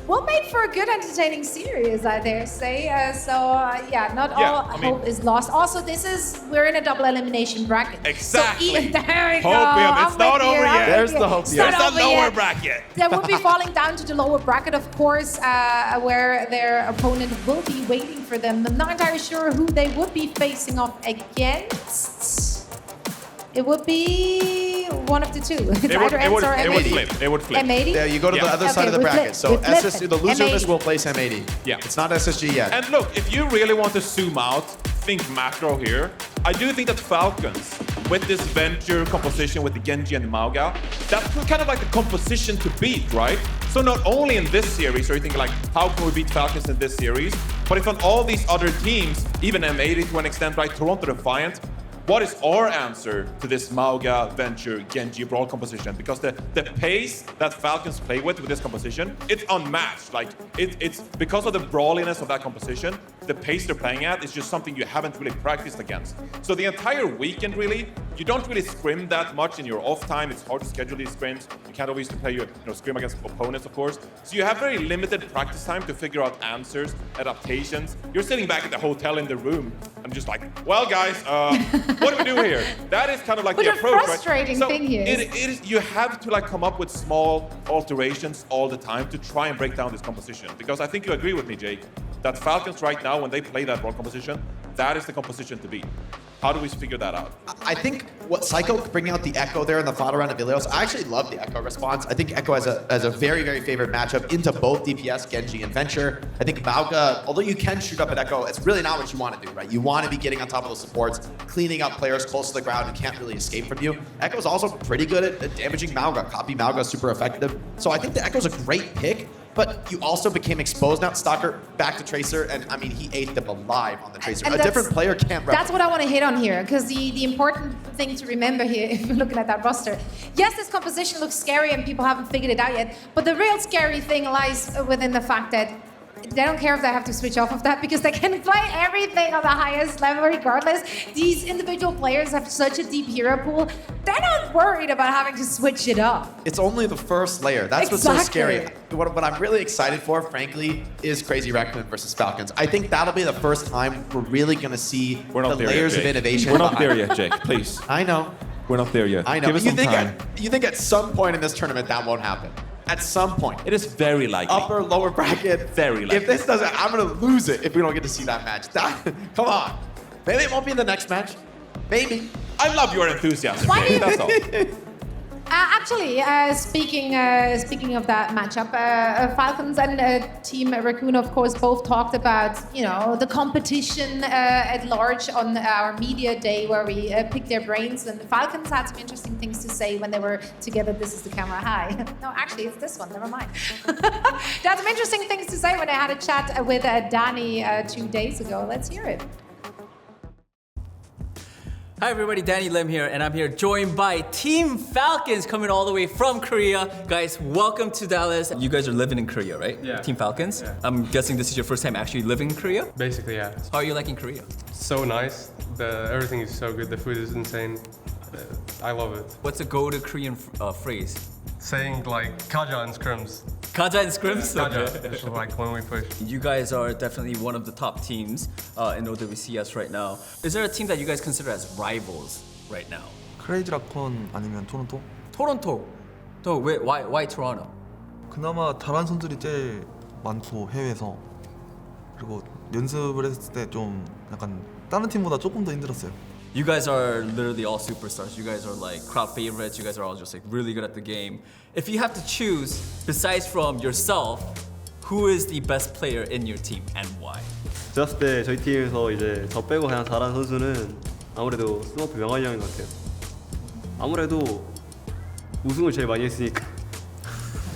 Speaker 1: Will make for a good, entertaining series, I dare say. Not all hope is lost. Also, we're in a double elimination bracket.
Speaker 2: Exactly.
Speaker 1: So there we go.
Speaker 2: Hopium, it's not over yet.
Speaker 3: There's the hopium.
Speaker 2: There's a lower bracket.
Speaker 1: They will be falling down to the lower bracket, of course, where their opponent will be waiting for them. I'm not entirely sure who they would be facing off against. It would be one of the two. It's either ENCE or M80.
Speaker 2: They would flip.
Speaker 1: M80?
Speaker 3: Yeah, you go to the other side of the bracket. So SSG, the loser of this will place M80.
Speaker 2: Yeah.
Speaker 3: It's not SSG yet.
Speaker 2: And look, if you really want to zoom out, think macro here. I do think that Falcons, with this venture composition with the Genji and the Mauga, that's kind of like the composition to beat, right? So not only in this series are you thinking like, how can we beat Falcons in this series? But if on all these other teams, even M80 to an extent, right? Toronto Defiant, what is our answer to this Mauga, Venture, Genji, Brawl composition? Because the pace that Falcons play with this composition, it's unmatched. Like, it's because of the brawliness of that composition, the pace they're playing at is just something you haven't really practiced against. So the entire weekend, really, you don't really scrim that much in your off time. It's hard to schedule these scrims. You can't always play scrim against opponents, of course. So you have very limited practice time to figure out answers, adaptations. You're sitting back at the hotel in the room and just like, well, guys, what do we do here? That is kind of like
Speaker 1: But
Speaker 2: the approach,
Speaker 1: frustrating
Speaker 2: right? So
Speaker 1: thing here
Speaker 2: it is, you have to like come up with small alterations all the time to try and break down this composition. Because I think you agree with me, Jake, that Falcons right now, when they play that role composition, that is the composition to beat. How do we figure that out?
Speaker 3: I think what Psycho bringing out the Echo there in the final round of Ilios, I actually love the Echo response. I think Echo has a very, very favorite matchup into both DPS, Genji, and Venture. I think Mauga, although you can shoot up at Echo, it's really not what you want to do, right? You want to be getting on top of those supports, cleaning up players close to the ground who can't really escape from you. Echo's also pretty good at damaging Mauga. Copy Mauga, super effective. So I think the Echo's a great pick. But you also became exposed now. Stalker back to Tracer, and I mean, he ate them alive on the Tracer.
Speaker 1: And
Speaker 3: a different player can't replicate.
Speaker 1: That's what I want to hit on here, because the important thing to remember here, if you're looking at that roster, yes, this composition looks scary and people haven't figured it out yet, but the real scary thing lies within the fact that they don't care if they have to switch off of that because they can play everything on the highest level regardless. These individual players have such a deep hero pool. They're not worried about having to switch it up.
Speaker 3: It's only the first layer. That's what's so scary. What I'm really excited for, frankly, is Crazy Raccoon versus Falcons. I think that'll be the first time we're really going to see the layers of innovation.
Speaker 4: We're not there yet, Jake, please.
Speaker 3: I know.
Speaker 4: We're not there yet.
Speaker 3: I know.
Speaker 4: Give us some time.
Speaker 3: You think at some point in this tournament that won't happen? At some point.
Speaker 4: It is very likely.
Speaker 3: Upper, lower bracket.
Speaker 4: Very likely.
Speaker 3: If this doesn't, I'm going to lose it if we don't get to see that match. Come on. Maybe it won't be in the next match. Maybe.
Speaker 2: I love your enthusiasm.
Speaker 1: Why do you-
Speaker 2: That's all.
Speaker 1: Actually, speaking of that matchup, Falcons and Team Raccoon, of course, both talked about the competition at large on our media day where we picked their brains. And the Falcons had some interesting things to say when they were together. This is the camera. Hi. No, actually, it's this one. Never mind. They had some interesting things to say when I had a chat with Danny 2 days ago. Let's hear it.
Speaker 7: Hi everybody, Danny Lim here, and I'm here joined by Team Falcons coming all the way from Korea. Guys, welcome to Dallas. You guys are living in Korea, right?
Speaker 9: Yeah.
Speaker 7: Team Falcons?
Speaker 9: Yeah.
Speaker 7: I'm guessing this is your first time actually living in Korea?
Speaker 9: Basically, yeah.
Speaker 7: How are you liking Korea?
Speaker 9: So nice. Everything is so good. The food is insane. I love it.
Speaker 7: What's a go-to Korean phrase?
Speaker 9: Saying like kaja and scrims.
Speaker 7: Kaja and scrims?
Speaker 9: Kaja, it's like when we push.
Speaker 7: You guys are definitely one of the top teams in OWCS right now. Is there a team that you guys consider as rivals right now?
Speaker 10: 크레이지 라콘 아니면 토론토?
Speaker 7: 토론토. Why Toronto?
Speaker 10: 그나마 잘하는 선수들이 제일 많고 해외에서 그리고 연습을 했을 때 좀 약간 다른 팀보다 조금 더 힘들었어요.
Speaker 7: You guys are literally all superstars. You guys are like crowd favorites. You guys are all just like really good at the game. If you have to choose, besides from yourself, who is the best player in your team and why?
Speaker 11: 제가 봤을 때 저희 팀에서 이제 저 빼고 그냥 잘하는 선수는 아무래도 스머프 명환이 형인 것 같아요. 아무래도 우승을 제일 많이 했으니까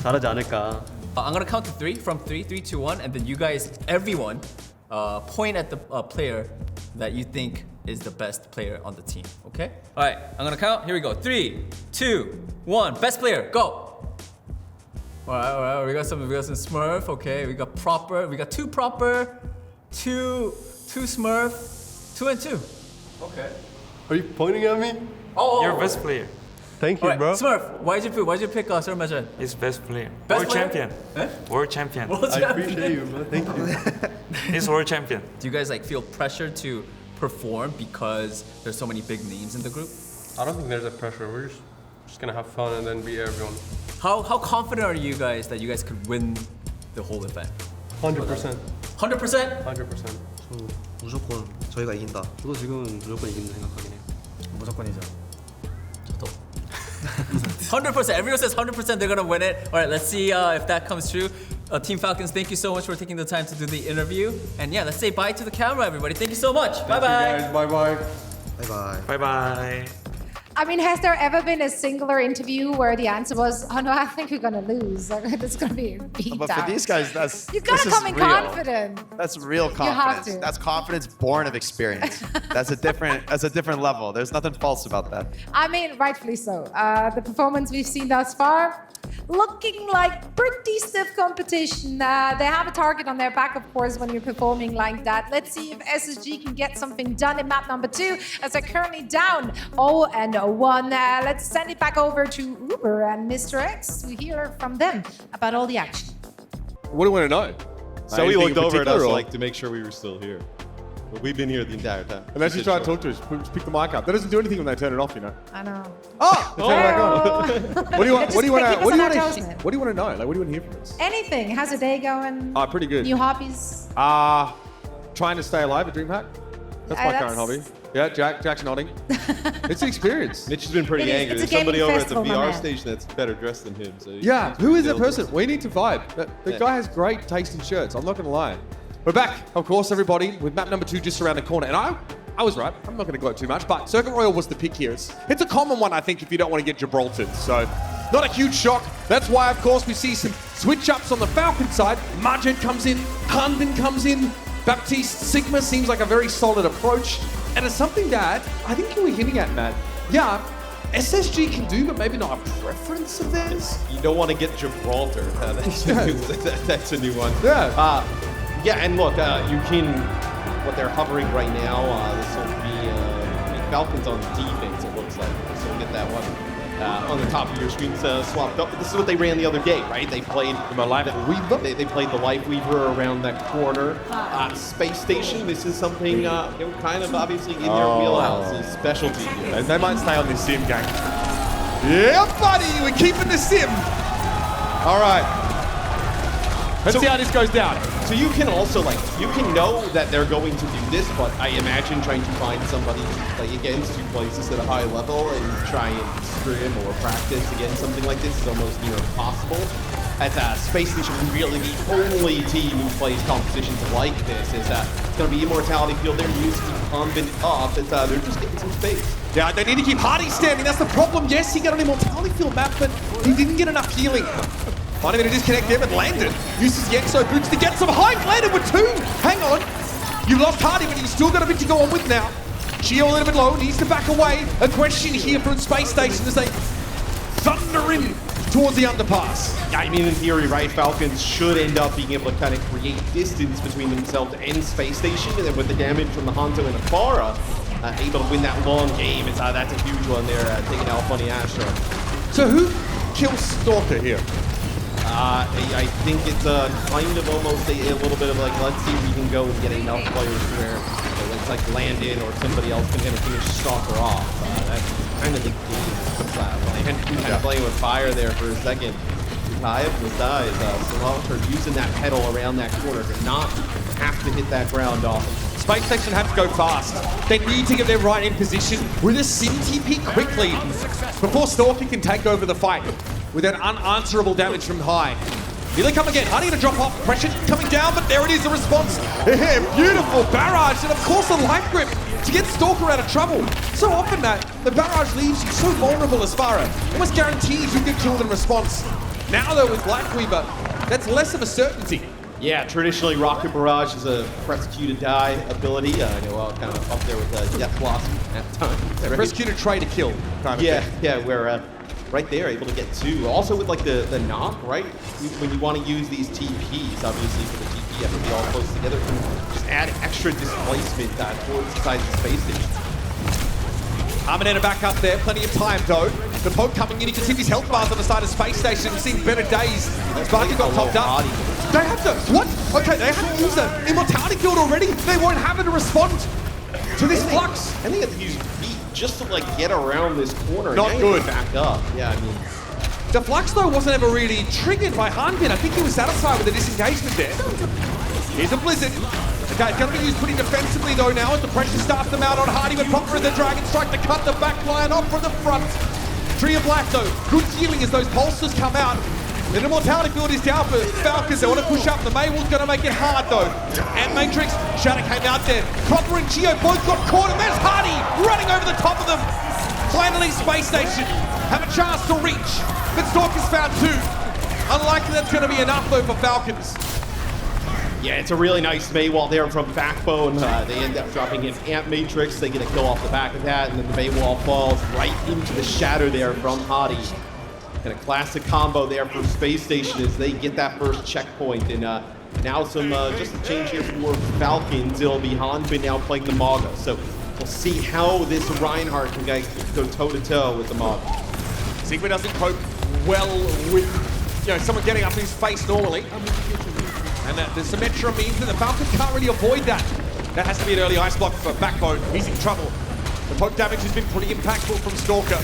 Speaker 11: 잘하지 않을까.
Speaker 7: I'm gonna count to three, from 3, 2, 1, and then you guys, everyone, point at the player that you think is the best player on the team. Okay? All right, I'm gonna count. Here we go. 3, 2, 1. Best player, go. All right. We got some Smurf. Okay, we got proper. We got 2 proper, 2 Smurf, 2 and 2. Okay.
Speaker 11: Are you pointing at me?
Speaker 7: Oh,
Speaker 10: You're best player.
Speaker 11: Thank you,
Speaker 7: all right,
Speaker 11: bro.
Speaker 7: Smurf, why'd you pick Sir Majan?
Speaker 10: He's best player.
Speaker 7: Best
Speaker 10: World
Speaker 7: player?
Speaker 10: champion.
Speaker 7: Eh?
Speaker 10: World champion.
Speaker 7: World
Speaker 11: I
Speaker 7: champion.
Speaker 11: appreciate you, bro. Thank you.
Speaker 10: He's world champion.
Speaker 7: Do you guys like feel pressure to perform because there's so many big names in the group?
Speaker 9: I don't think there's a pressure. We're just gonna have fun and then beat everyone.
Speaker 7: How confident are you guys that you guys could win the whole event?
Speaker 9: 100%.
Speaker 7: 100%?
Speaker 9: 100%.
Speaker 10: 무조건 저희가 이긴다.
Speaker 11: 저도 지금 무조건 이긴다 생각하긴 해요.
Speaker 7: 무조건이죠. 저도. 100%. Everyone says 100% they're gonna win it. All right, let's see if that comes true. Team Falcons, thank you so much for taking the time to do the interview. And yeah, let's say bye to the camera, everybody. Thank you so much. Bye bye.
Speaker 9: Bye bye.
Speaker 10: Bye bye. Bye bye.
Speaker 1: I mean, has there ever been a singular interview where the answer was, "Oh no, I think we're gonna lose. It's gonna be a beatdown."
Speaker 3: But for these guys, that's
Speaker 1: You gotta
Speaker 3: this
Speaker 1: come
Speaker 3: is
Speaker 1: in
Speaker 3: real.
Speaker 1: confident.
Speaker 3: That's real
Speaker 1: have
Speaker 3: confidence.
Speaker 1: to.
Speaker 3: That's confidence born of experience. That's a different level. There's nothing false about that.
Speaker 1: I mean, rightfully so. The performance we've seen thus far, looking like pretty stiff competition. They have a target on their back, of course, when you're performing like that. Let's see if SSG can get something done in map number 2, as they're currently down 0-1. Let's send it back over to Uber and Mr. X to hear from them about all the action.
Speaker 8: What do you want to know?
Speaker 12: So he
Speaker 8: Anything
Speaker 12: looked
Speaker 8: in
Speaker 12: over at us
Speaker 8: particular, or-
Speaker 12: like to make sure we were still here. But we've been here the entire time.
Speaker 8: And as you try to talk to us, just pick the mic up. That doesn't do anything when they turn it off, you know.
Speaker 1: I know.
Speaker 8: Oh! They turn it back on. What do you want?
Speaker 1: Just
Speaker 8: What do you want
Speaker 1: keep
Speaker 8: to? What do you
Speaker 1: us on our
Speaker 8: want
Speaker 1: toes,
Speaker 8: to?
Speaker 1: man.
Speaker 8: What do you want to know? Like, what do you want to hear from us?
Speaker 1: Anything. How's your day going?
Speaker 8: Pretty good.
Speaker 1: New hobbies?
Speaker 8: Trying to stay alive at DreamHack. That's my current hobby. Yeah, Jack's nodding. It's an experience.
Speaker 12: Mitch has been pretty
Speaker 1: It is-
Speaker 12: angry.
Speaker 1: it's a
Speaker 12: There's somebody
Speaker 1: gaming
Speaker 12: over at the
Speaker 1: festival, my
Speaker 12: VR
Speaker 1: man.
Speaker 12: station that's better dressed than him. So
Speaker 8: Yeah,
Speaker 12: he's
Speaker 8: who is that
Speaker 12: built
Speaker 8: person?
Speaker 12: this.
Speaker 8: We need to vibe. The
Speaker 12: Yeah.
Speaker 8: guy has great taste in shirts. I'm not going to lie. We're back, of course, everybody, with map number 2 just around the corner. And I was right. I'm not going to gloat too much, but Circuit Royale was the pick here. It's a common one, I think, if you don't want to get Gibraltared. So, not a huge shock. That's why, of course, we see some switch-ups on the Falcon side. Margin comes in, Hanvin comes in, Baptiste Sigma seems like a very solid approach. And it's something that I think you were hinting at, Matt. Yeah, SSG can do, but maybe not a preference of theirs.
Speaker 12: You don't want to get Gibraltar. That's a new one.
Speaker 8: Yeah.
Speaker 12: Yeah, and look, you can. What they're hovering right now. This will be Falcons on defense. It looks like. So we'll get that one on the top of your screen swapped up. But this is what they ran the other day, right? They played
Speaker 8: the Life Weaver.
Speaker 12: They played the Life Weaver around that corner. Space Station. This is something kind of obviously in their wheelhouse. It's specialty.
Speaker 8: They might stay on this sim, gang. Yeah, buddy, we're keeping the sim. All right. Let's see how this goes down.
Speaker 12: So you can also, like, you can know that they're going to do this, but I imagine trying to find somebody to play against who plays this at a high level and try and scrim or practice against something like this is almost near impossible. As Spacestation really the only team who plays competitions like this is it's going to be Immortality Field. They're used to pumping up. They're just getting some space.
Speaker 4: Yeah, they need to keep Hardy standing. That's the problem. Yes, he got an Immortality Field map, but he didn't get enough healing. Finding a disconnect there, but landed. Uses the Exo boots to get some height. Landed with 2. Hang on. You lost Hardy, but you've still got a bit to go on with now. Chio a little bit low, needs to back away. A question here from Space Station as they thunder in towards the underpass.
Speaker 12: Yeah, I mean, in theory, right, Falcons should end up being able to kind of create distance between themselves and Space Station, and then with the damage from the Hanzo and the Pharah, able to win that long game. That's a huge one there, taking out Funny Astro.
Speaker 4: So who kills Stalker here?
Speaker 12: I think it's kind of almost a little bit of like, let's see if we can go and get enough players where it's like Landon or somebody else can kind of finish Stalker off. That's kind of the game. They had kind of playing with fire there for a second. Kaya was dies. Stalker using that pedal around that corner to not have to hit that ground off.
Speaker 4: Space Station have to go fast. They need to get their right in position with a Sim TP quickly before Stalker can take over the fight with that unanswerable damage from high. Here they come again. Honey to drop off. Pressure coming down, but there it is, the response. Yeah, beautiful barrage, and of course the life grip to get Stalker out of trouble. So often that the barrage leaves you so vulnerable as Farah. Almost guarantees you get killed in response. Now though with Blackweaver, that's less of a certainty.
Speaker 12: Yeah, traditionally Rocket Barrage is a press Q to die ability. Kind of up there with Death Blossom at the time.
Speaker 4: Right? Press Q to try to kill.
Speaker 12: Yeah, where right there able to get 2. Also with like the knock, right? When you want to use these TPs, obviously for the TP you have to be all close together. Just add extra displacement towards the sides of the Space Station.
Speaker 4: Armanetta back up there, plenty of time though. The poke coming in, he continues health bars on the side of Space Station, seeing better days. Sparky got topped up. They have to, what? Okay, they have to use the Immortality Field already. They won't have it to respond to this flux.
Speaker 12: I think they have to use beat just to like get around this corner.
Speaker 4: Not good.
Speaker 12: Back up. Yeah, I mean.
Speaker 4: The flux though wasn't ever really triggered by Hanbin. I think he was satisfied with the disengagement there. Here's a Blizzard. Okay, it's going to be used pretty defensively though now as the pressure starts them out on Hardy with proper the Dragon Strike to cut the back line off from the front. Tree of Black though, good healing as those pulses come out. The Immortality Field is down for Falcons. They want to push up. The Maywall's going to make it hard though. And Matrix, Shadow came out there. Copper and Geo both got caught, and there's Hardy running over the top of them. Finally, Space Station have a chance to reach, but Stalker's found 2. Unlikely that's going to be enough though for Falcons.
Speaker 12: Yeah, it's a really nice Maywall there from Backbone. They end up dropping in Ant Matrix. They get a kill off the back of that, and then the Maywall falls right into the shadow there from Hardy. And a classic combo there for Space Station as they get that first checkpoint. And now some, just a change here for Falcons. It'll be Hanbin now playing the Maga. So we'll see how this Reinhardt can go toe-to-toe with the Maga.
Speaker 4: Sigma doesn't cope well with, someone getting up in his face normally. And the Symmetra means that the Falcons can't really avoid that. That has to be an early ice block for Backbone. He's in trouble. The poke damage has been pretty impactful from Stalker.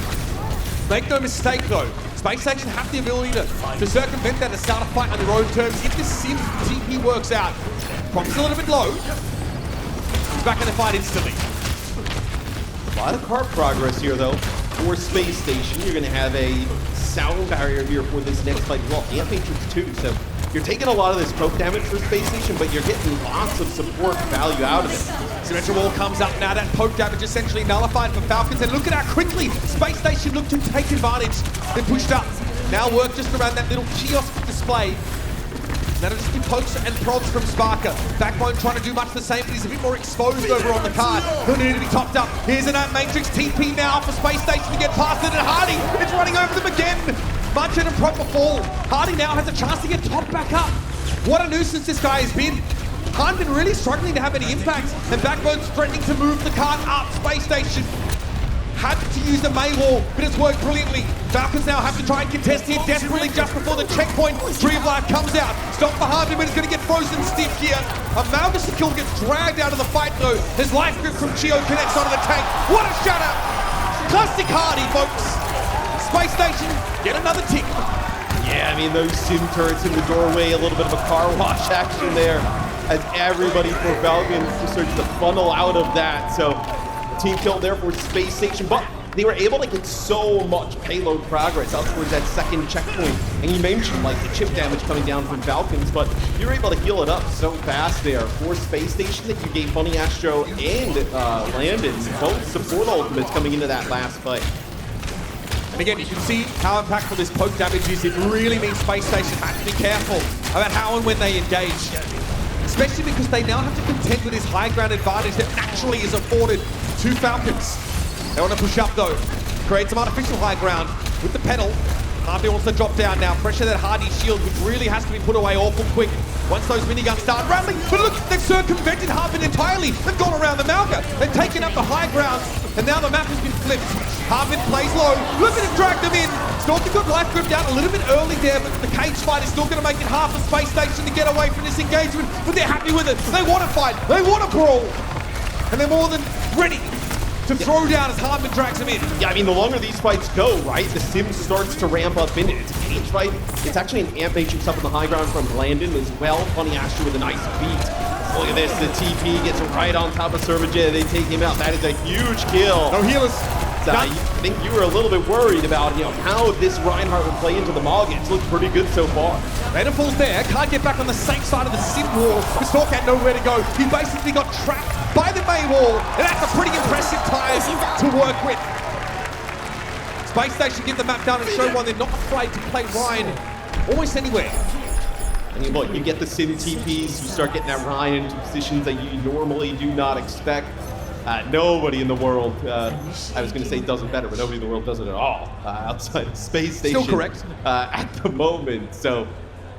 Speaker 4: Make no mistake though, Space Station have the ability to circumvent that and start a fight on their own terms if this Sim TP works out. Prompt's a little bit low. He's back in the fight instantly.
Speaker 12: A lot of card progress here though for Space Station. You're going to have a sound barrier here for this next fight as well. Ant Matrix 2, so you're taking a lot of this poke damage for Space Station, but you're getting lots of support value out of it.
Speaker 4: Symmetra Wall comes up now, that poke damage essentially nullified for Falcons, and look at how quickly Space Station looked to take advantage. They pushed up. Now work just around that little kiosk display. That'll just be pokes and prods from Sparker. Backbone trying to do much the same, but he's a bit more exposed over on the card. He'll need to be topped up. Here's an Ant Matrix TP now for Space Station to get past it, and Hardy, it's running over them again. Munch and proper fall. Hardy now has a chance to get topped back up. What a nuisance this guy has been. Hanbin really struggling to have any impact, and Backbone's threatening to move the card up. Space Station had to use the Maywall, but it's worked brilliantly. Falcons now have to try and contest here desperately just before the checkpoint. Tree of Life comes out. Stop for Hanbin, but it's going to get frozen stiff here. Amalgus Kill gets dragged out of the fight though. His life grip from Chio connects onto the tank. What a shutout! Classic Hardy, folks. Space Station, get another tick.
Speaker 12: Yeah, I mean, those sim turrets in the doorway, a little bit of a car wash action there as everybody for Falcons just starts to funnel out of that. So, team kill there for Space Station, but they were able to get so much payload progress out towards that second checkpoint. And you mentioned like the chip damage coming down from Falcons, but you're able to heal it up so fast there for Space Station that you gave Funny Astro and Landon both support ultimates coming into that last fight.
Speaker 4: And again, you can see how impactful this poke damage is. It really means Space Station has to be careful about how and when they engage. Especially because they now have to contend with this high ground advantage that naturally is afforded to Falcons. They want to push up though, create some artificial high ground with the pedal. Harvey wants to drop down now, pressure that Hardy's shield, which really has to be put away awful quick once those miniguns start rattling. But look, they've circumvented Harvey entirely. They've gone around the Malga. They've taken up the high ground, and now the map has been flipped. Harvey plays low. Look at him drag them in. Stalker got life gripped out a little bit early there, but the cage fight is still going to make it hard for Space Station to get away from this engagement. But they're happy with it. They want to fight. They want to brawl. And they're more than ready to throw down as Hardman drags him in.
Speaker 12: Yeah, I mean, the longer these fights go, right, the sim starts to ramp up in it. It's a cage fight. It's actually an amp matrix up on the high ground from Landon as well. Funny Astro with a nice beat. Look at this, the TP gets right on top of Servajet. They take him out. That is a huge kill.
Speaker 4: No healers.
Speaker 12: I think you were a little bit worried about, how this Reinhardt would play into the Mog. It's looked pretty good so far.
Speaker 4: Random falls there, can't get back on the same side of the sim wall. The Stalk had nowhere to go. He basically got trapped by the May wall, and that's a pretty impressive time to work with. Space Station give the map down and show why they're not afraid to play Ryan almost anywhere.
Speaker 12: And look, you get the sim TPs, you start getting that Ryan into positions that you normally do not expect. Nobody in the world, I was going to say does it better, but nobody in the world does it at all outside of Space Station.
Speaker 4: Still correct.
Speaker 12: At the moment. So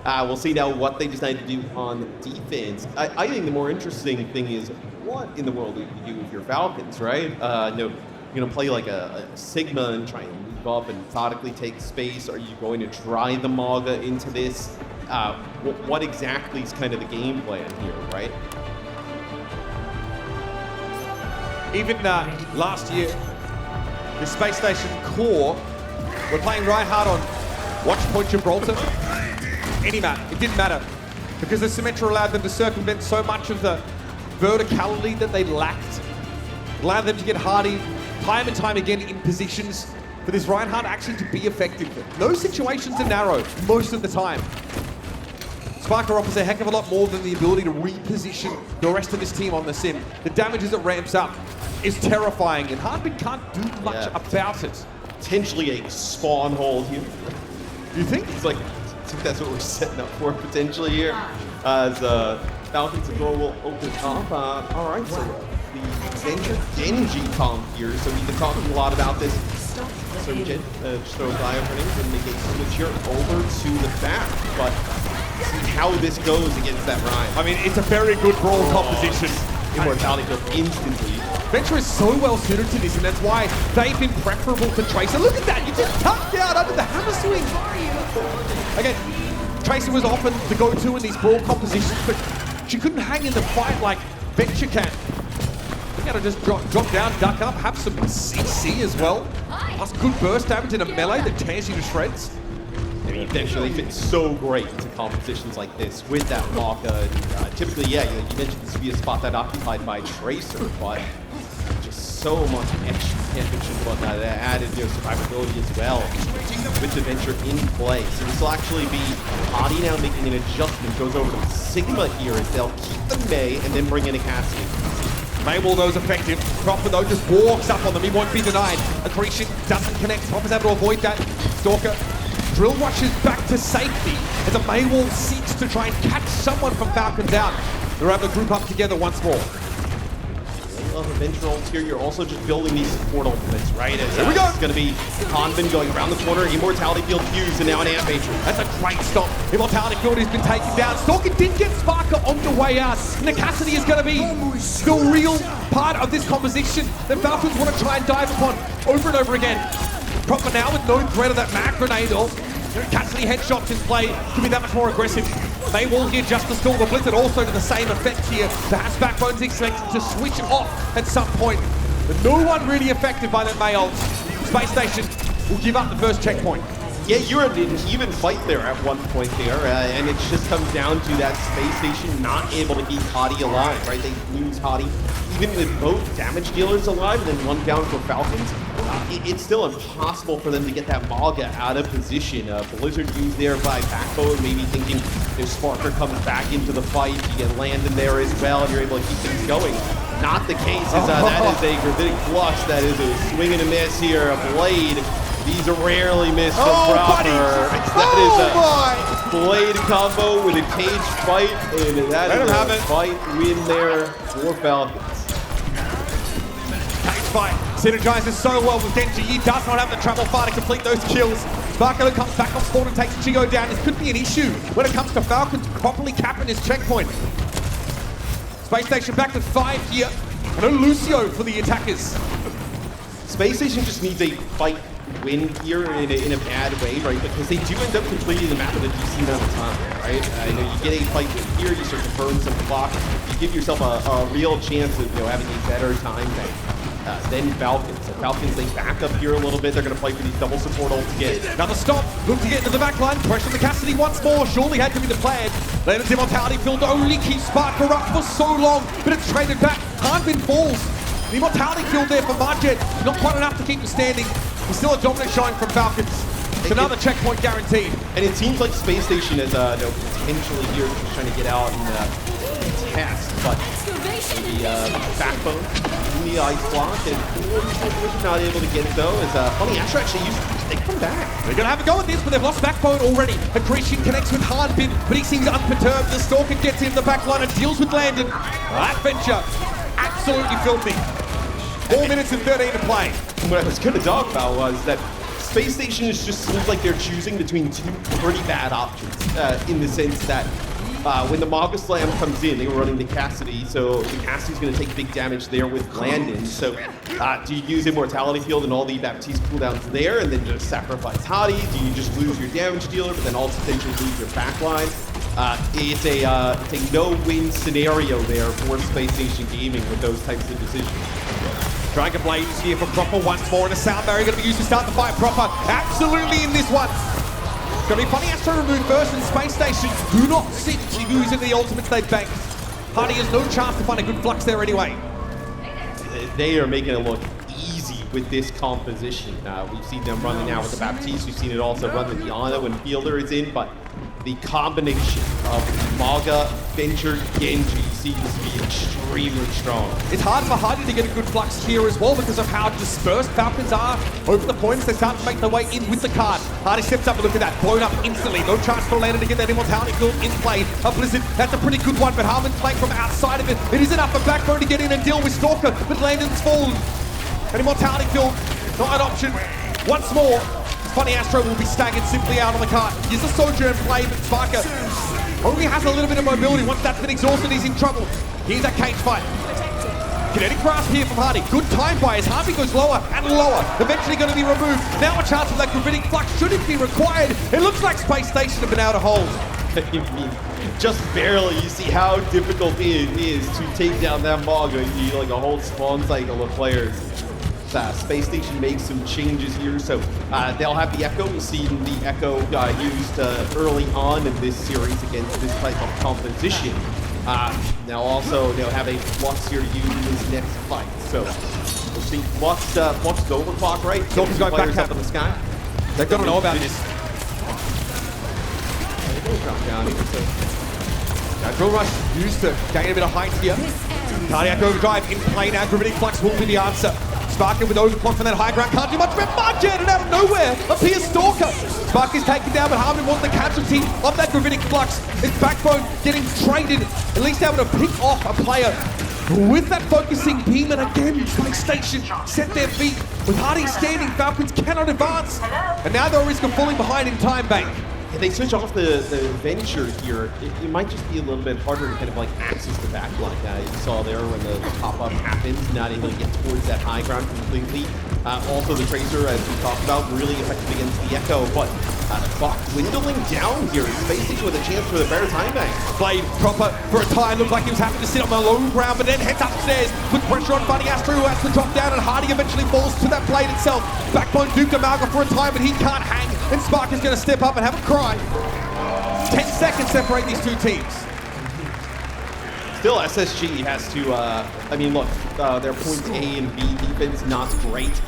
Speaker 12: we'll see now what they decide to do on defense. I think the more interesting thing is what in the world do you do with your Falcons, right? You're going to play like a Sigma and try and move up and methodically take space. Are you going to try the Maga into this? What exactly is kind of the game plan here, right?
Speaker 4: Even last year, the Space Station core were playing Reinhardt on Watchpoint Gibraltar. Any map, it didn't matter. Because the Symmetra allowed them to circumvent so much of the verticality that they lacked. Allowed them to get Hardy time and time again in positions for this Reinhardt actually to be effective. Those situations are narrow most of the time. Sparker offers a heck of a lot more than the ability to reposition the rest of this team on the sim. The damage as it ramps up is terrifying, and Hardman can't do much about it.
Speaker 12: Potentially a spawn hole here.
Speaker 4: You think?
Speaker 12: It's like, I think that's what we're setting up for potentially here. As Falcons and door will open up. All right, so the Genji comp here. So we've been talking a lot about this. Servajet just throws eye openings and they get switch here over to the back. But see how this goes against that Ryan.
Speaker 4: I mean, it's a very good brawl composition.
Speaker 12: Immortality goes instantly.
Speaker 4: Venture is so well suited to this, and that's why they've been preferable to Tracer. Look at that! You just tucked out under the hammer swing! Again, Tracer was often the go-to in these brawl compositions, but she couldn't hang in the fight like Venture can. You gotta just drop down, duck up, have some CC as well. Plus good burst damage in a melee that tears you to shreds.
Speaker 12: I mean, eventually fits so great into compositions like this with that Maka. Typically, yeah, you mentioned this would be a spot that occupied by Tracer, but just so much extra championship about that added survivability as well with the Venture in play. So this will actually be Adi now making an adjustment, goes over to Sigma here as they'll keep the May and then bring in a Cassidy.
Speaker 4: Maywall though's effective. Proper though just walks up on them. He won't be denied. Accretion doesn't connect. Proper's able to avoid that. Stalker drill rushes back to safety as a Maywall seeks to try and catch someone from Falcons out. They're able to group up together once more.
Speaker 12: Love Venture ults here. You're also just building these support ultimates, right? As,
Speaker 4: here we go.
Speaker 12: It's going to be Hanvin going around the corner, Immortality Field fused, and now an Amp Matrix.
Speaker 4: That's a great stop. Immortality Field has been taken down. Stalker did get Sparker on the way out. And Cassidy is going to be the real part of this composition that Falcons want to try and dive upon over and over again. Proper now with no threat of that mag grenade or Cassidy headshots in play to be that much more aggressive. Maywall here just to stall the blitz, and also to the same effect here. Perhaps Backbone's expected to switch off at some point, but no one really affected by that May ult. Space Station will give up the first checkpoint.
Speaker 12: Yeah, you're in an even fight there at one point there, and it just comes down to that Space Station not able to keep Hottie alive, right? They lose Hottie, even with both damage dealers alive and then one down for Falcons. It's still impossible for them to get that Maga out of position. Blizzard used there by Backbone, maybe thinking if Sparker comes back into the fight, you get Landon there as well, and you're able to keep things going. Not the case, as that is a Gravitic Flux, that is a swing and a miss here, a Blade. These are rarely missed from Proper. That is a Blade combo with a cage fight, and that is a fight win there for Falcons.
Speaker 5: Cage fight synergizes so well with Genji. He does not have the travel far to complete those kills. Sparko comes back on spawn and takes Chigo down. This could be an issue when it comes to Falcons properly capping his checkpoint. Space Station back with 5 here, and a Lucio for the attackers.
Speaker 12: Space Station just needs a fight win here in a bad way, right? Because they do end up completing the map at a decent amount of time, right? You know, you get a fight win here, you start to burn some clock, you give yourself a real chance of having a better time than Falcons. So Falcons, they back up here a little bit. They're going to play for these double support ults again.
Speaker 5: Another stop. Look to get into the back line. Pressure the Cassidy once more. Surely had to be the plan. Landon's immortality field only keeps Sparker up for so long, but it's traded back. Hanbin falls. The immortality field there for Marjet. Not quite enough to keep him standing. There's still a dominant showing from Falcons. It's another checkpoint guaranteed.
Speaker 12: And it seems like Space Station is potentially here just trying to get out and test, but the Backbone in the ice block, and was not able to get it though. As Funny Astro actually used it. They come back.
Speaker 5: They're going to have a go at this, but they've lost Backbone already. Accretion connects with Hanbin, but he seems unperturbed. The Stalker gets in the back line and deals with Landon. That venture, absolutely filthy. 4 minutes and 13 to play.
Speaker 12: What I was going to talk about was that Space Station just seems like they're choosing between two pretty bad options, in the sense that when the Maga Slam comes in, they were running the Cassidy, so the Cassidy's going to take big damage there with Landon. So do you use Immortality Field and all the Baptiste cooldowns there and then just sacrifice Hottie? Do you just lose your damage dealer but then also potentially lose your backline? It's a no-win scenario there for Space Station Gaming with those types of decisions.
Speaker 5: Dragon Blade is here for Proper once more, and a sound barrier going to be used to start the fight. Proper absolutely in this one. It's going to be Funny Astro removed first, and Space Station do not seek to use in the ultimates they've banked. Hardy has no chance to find a good flux there anyway.
Speaker 12: They are making it look easy with this composition. We've seen them running now with the Baptiste. We've seen it also run with the Ana when Fielder is in, but the combination of Maga, Venture, Genji seems to be extremely strong.
Speaker 5: It's hard for Hardy to get a good flux here as well because of how dispersed Falcons are over the points. They start to make their way in with the card. Hardy steps up and look at that, blown up instantly. No chance for Landon to get that immortality field in play. A Blizzard, that's a pretty good one, but Harman's playing from outside of it. It is enough for Backbone to get in and deal with Stalker, but Landon's fallen. An immortality field, not an option. Once more, Funny Astro will be staggered simply out on the cart. Here's a Sojourn play, but Sparker only has a little bit of mobility. Once that's been exhausted, he's in trouble. Here's that cage fight. Kinetic grasp here from Hardy. Good time by as Hardy goes lower and lower. Eventually going to be removed. Now a chance of that gravitic flux. Should it be required? It looks like Space Station have been able to hold.
Speaker 12: Just barely. You see how difficult it is to take down that Maga. You need like a whole spawn cycle of players. Space Station makes some changes here, so they'll have the Echo. We've seen the Echo used early on in this series against this type of composition. Now also they'll have a Flux here to use in this next fight. So we'll see Flux overclock, right?
Speaker 5: Stalker's going back up
Speaker 12: in the sky.
Speaker 5: They've got to know about this.
Speaker 12: Down here, so.
Speaker 5: Drill Rush used to gain a bit of height here. Cardiac Overdrive in play now. Gravitic Flux will be the answer. Sparker with overclock from that high ground, can't do much. But Marjet, and out of nowhere appears Stalker. Sparker's taken down, but Harman was the casualty of that gravitic flux. It's Backbone getting traded, at least able to pick off a player with that focusing beam. And again, Space Station set their feet. With Hardy standing, Falcons cannot advance. And now they're at risk of falling behind in time bank.
Speaker 12: If they switch off the Venture here, it might just be a little bit harder to kind of like access the backline. You saw there when the pop-up happens, not able to get towards that high ground completely. Also the Tracer, as we talked about, really effective against the Echo, but clock dwindling down here. Space Station with a chance for the better time bank.
Speaker 5: Blade Proper for a time, looked like he was having to sit on the low ground, but then heads upstairs, put pressure on Funny Astro, who has to drop down, and Hardy eventually falls to that blade itself. Backbone duped Amalga for a time, but he can't hang. And Sparker's going to step up and have a cry. 10 seconds separate these two teams.
Speaker 12: Still, SSG has to, I mean, look, their point A and B defense, not great.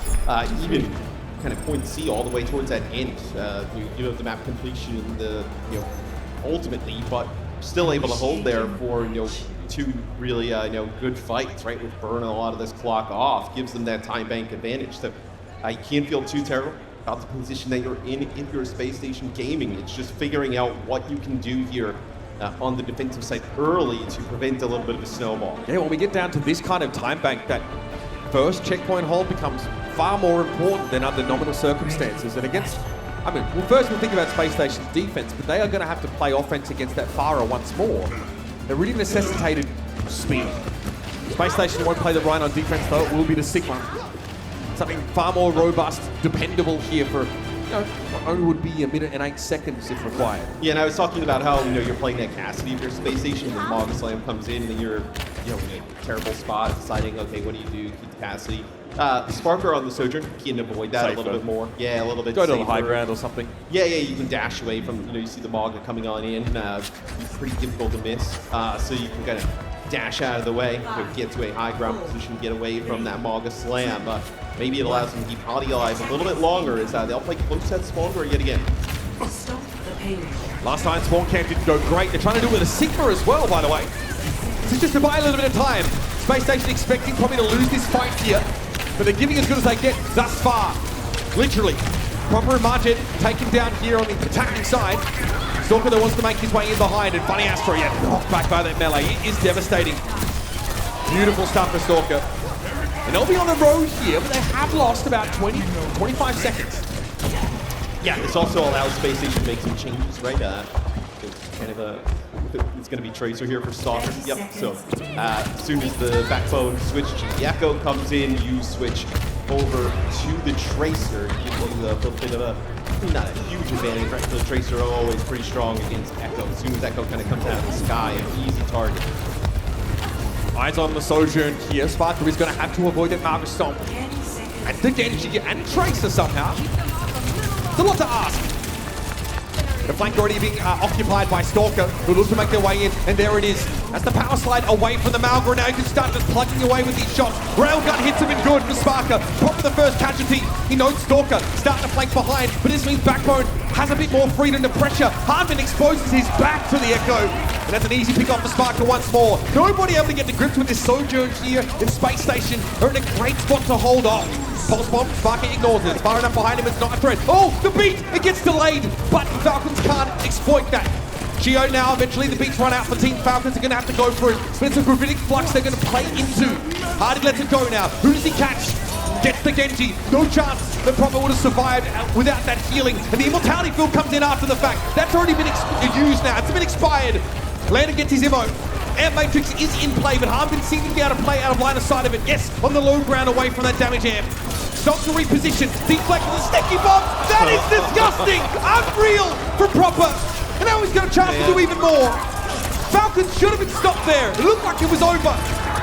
Speaker 12: Even kind of point C all the way towards that end. You have the map completion, ultimately, but still able to hold there for, two really, good fights, right? With burning a lot of this clock off, gives them that time bank advantage. So I can't feel too terrible about the position that you're in if you're Space Station Gaming. It's just figuring out what you can do here on the defensive side early to prevent a little bit of a snowball.
Speaker 5: Yeah, when we get down to this kind of time bank, that first checkpoint hold becomes far more important than under nominal circumstances. And against, first we'll think about Space Station's defense, but they are going to have to play offense against that Pharah once more. They're really necessitated speed. Space Station won't play the Rhino on defense, though. It will be the Sigma. Something far more robust, dependable here for, what only would be a minute and 8 seconds if required.
Speaker 12: Yeah, and I was talking about how, you're playing that Cassidy if you're Space Station, and Mog Slam comes in, and you're, in a terrible spot, deciding, okay, what do you do? Keep the Cassidy. Sparker on the Sojourn can avoid that a little bit more. Yeah, a little bit
Speaker 5: Go to
Speaker 12: safer.
Speaker 5: the high ground or something.
Speaker 12: Yeah, you can dash away from, you see the Mog coming on in. Pretty difficult to miss. So you can kind of dash out of the way, get to a high ground position, get away from that Mog Slam. Maybe it allows them to keep Hottie alive a little bit longer as they'll play close at Spawn yet again.
Speaker 5: Last time Spawn Camp didn't go great. They're trying to do it with a Sigma as well, by the way. So just to buy a little bit of time. Space Station expecting probably to lose this fight here, but they're giving as good as they get thus far. Literally. Proper margin taken down here on the attacking side. Stalker that wants to make his way in behind, and Funny Astro, knocked back by that melee. It is devastating. Beautiful stuff for Stalker. And they'll be on the road here, but they have lost about 25 seconds.
Speaker 12: Yeah, this also allows Space Station to make some changes, right? It's kind of it's going to be Tracer here for Stalker. Yep, so as soon as the backbone switch to Echo comes in, you switch over to the Tracer. Gives you a little bit of not a huge advantage, right? So the Tracer are always pretty strong against Echo. As soon as Echo kind of comes out of the sky, an easy target.
Speaker 5: Eyes on the Sojourn here. Sparker is going to have to avoid that Marvel Stomp. And the Genji and Tracer somehow. It's a lot to ask. The flank already being occupied by Stalker, who look to make their way in, and there it is. That's the power slide away from the Malgor. Now you can start just plugging away with these shots. Railgun hits him in good for Sparker. Pop the first casualty. He knows Stalker starting to flank behind, but this means Backbone has a bit more freedom to pressure. Hardman exposes his back to the Echo, and that's an easy pick off for Sparker once more. Nobody able to get to grips with this Sojourn here in Space Station. They're in a great spot to hold off. Pulse bomb, Sparker ignores it. It's far enough behind him, it's not a threat. Oh, the beat! It gets delayed, but Falcons can't exploit that. Geo now, eventually the beats run out for Team Falcons. They're going to have to go for it. But it's a gravitic flux they're going to play into. Hardy lets it go now. Who does he catch? Gets the Genji. No chance that Proper would have survived without that healing. And the Immortality field comes in after the fact. That's already been used now. It's been expired. Landon gets his immo. Air Matrix is in play, but Harmon seeming to be able to play out of line of sight of it. Yes, on the low ground away from that damage amp. Stops to reposition. Deflect with a sticky bomb. That is disgusting. Unreal from Proper. And now he's got a chance to do even more. Falcons should have been stopped there. It looked like it was over.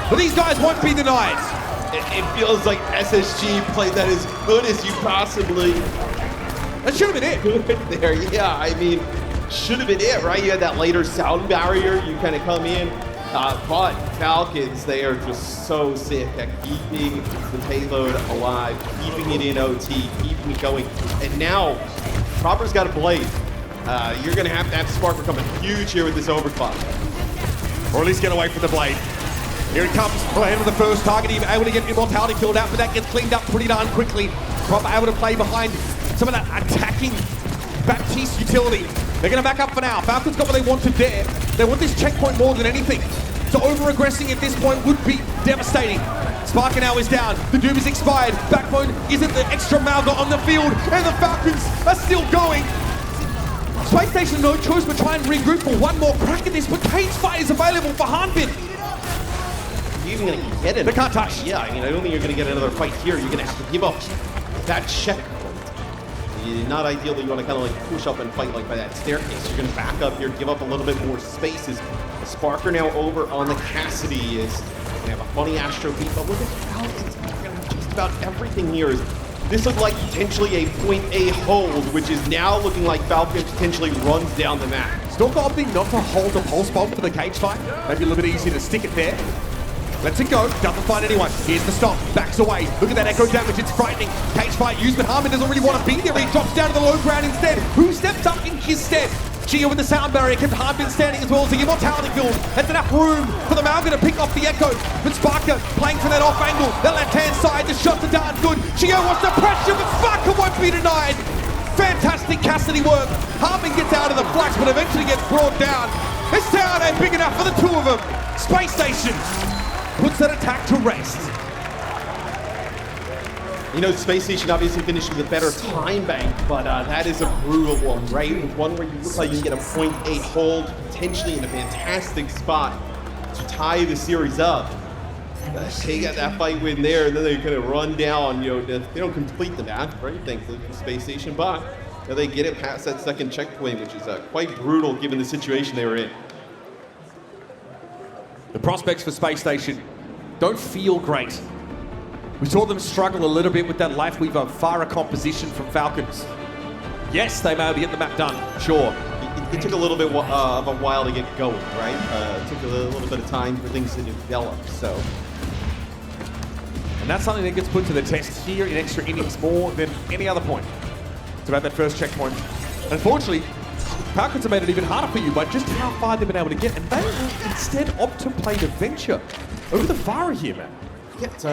Speaker 5: But these guys won't be denied.
Speaker 12: It feels like SSG played that as good as you possibly
Speaker 5: That should have been it.
Speaker 12: could there. Yeah, I mean, should have been it, right? You had that later sound barrier. You kind of come in. But Falcons, they are just so sick at keeping the payload alive, keeping it in OT, keeping it going. And now, Proper's got a blade. You're going to have Sparker coming huge here with this overclock.
Speaker 5: Or at least get away from the blade. Here it comes, land of the first target, even able to get Immortality killed out, but that gets cleaned up pretty darn quickly. Proper able to play behind some of that attacking Baptiste utility. They're going to back up for now. Falcons got what they want to dare. They want this checkpoint more than anything. So over-aggressing at this point would be devastating. Sparker now is down. The Doom is expired. Backbone isn't the extra Malga on the field, and the Falcons are still going. Space Station no choice but try and regroup for one more crack at this, but Cage Fight is available for Hanbin.
Speaker 12: You're even going to get it.
Speaker 5: They can't touch.
Speaker 12: Yeah, I mean, I don't think you're going to get another fight here. You're going to have to give up that checkpoint. Not ideal that you want to kind of like push up and fight like by that staircase. You're going to back up here, give up a little bit more spaces. Sparker now over on the Cassidy is going to have a funny Astro beat, but look at Falcons. Just about everything here is this looked like potentially a point A hold, which is now looking like Falcons potentially runs down the map.
Speaker 5: Still got opting not to hold the pulse bomb for the cage fight. Maybe a little bit easier to stick it there. Lets it go, doesn't find anyone. Here's the stop, backs away. Look at that echo damage, it's frightening. Cage fight used, but Harmon doesn't really want to be there. He drops down to the low ground instead. Who steps up in his stead? Gio with the sound barrier, kept Harmon standing as well as the immortality build. That's enough room for the Malga to pick off the echo. But Sparker playing for that off angle. That left-hand side, the shots are darn good. Gio wants the pressure, but Sparker won't be denied. Fantastic Cassidy work. Harmon gets out of the flux, but eventually gets brought down. This town ain't big enough for the two of them. Spacestation puts that attack to rest.
Speaker 12: You know, Spacestation obviously finished with a better time bank, but that is a brutal one, right? It's one where you look like you can get a point A hold, potentially in a fantastic spot to tie the series up. They got that fight win there, and then they kind of run down, you know, they don't complete the match, right? Thankfully for Spacestation, but you know, they get it past that second checkpoint, which is quite brutal given the situation they were in.
Speaker 5: The prospects for Spacestation don't feel great. We saw them struggle a little bit with that Lifeweaver Farah composition from Falcons. Yes, they may be getting the map done, sure.
Speaker 12: It took a little bit of a while to get going, right? It took a little bit of time for things to develop, so.
Speaker 5: And that's something that gets put to the test here in extra innings more than any other point. It's about that first checkpoint. Unfortunately, Falcons have made it even harder for you by just how far they've been able to get, and they instead opt to play the Venture over the Farah here, man.
Speaker 12: Yeah, it's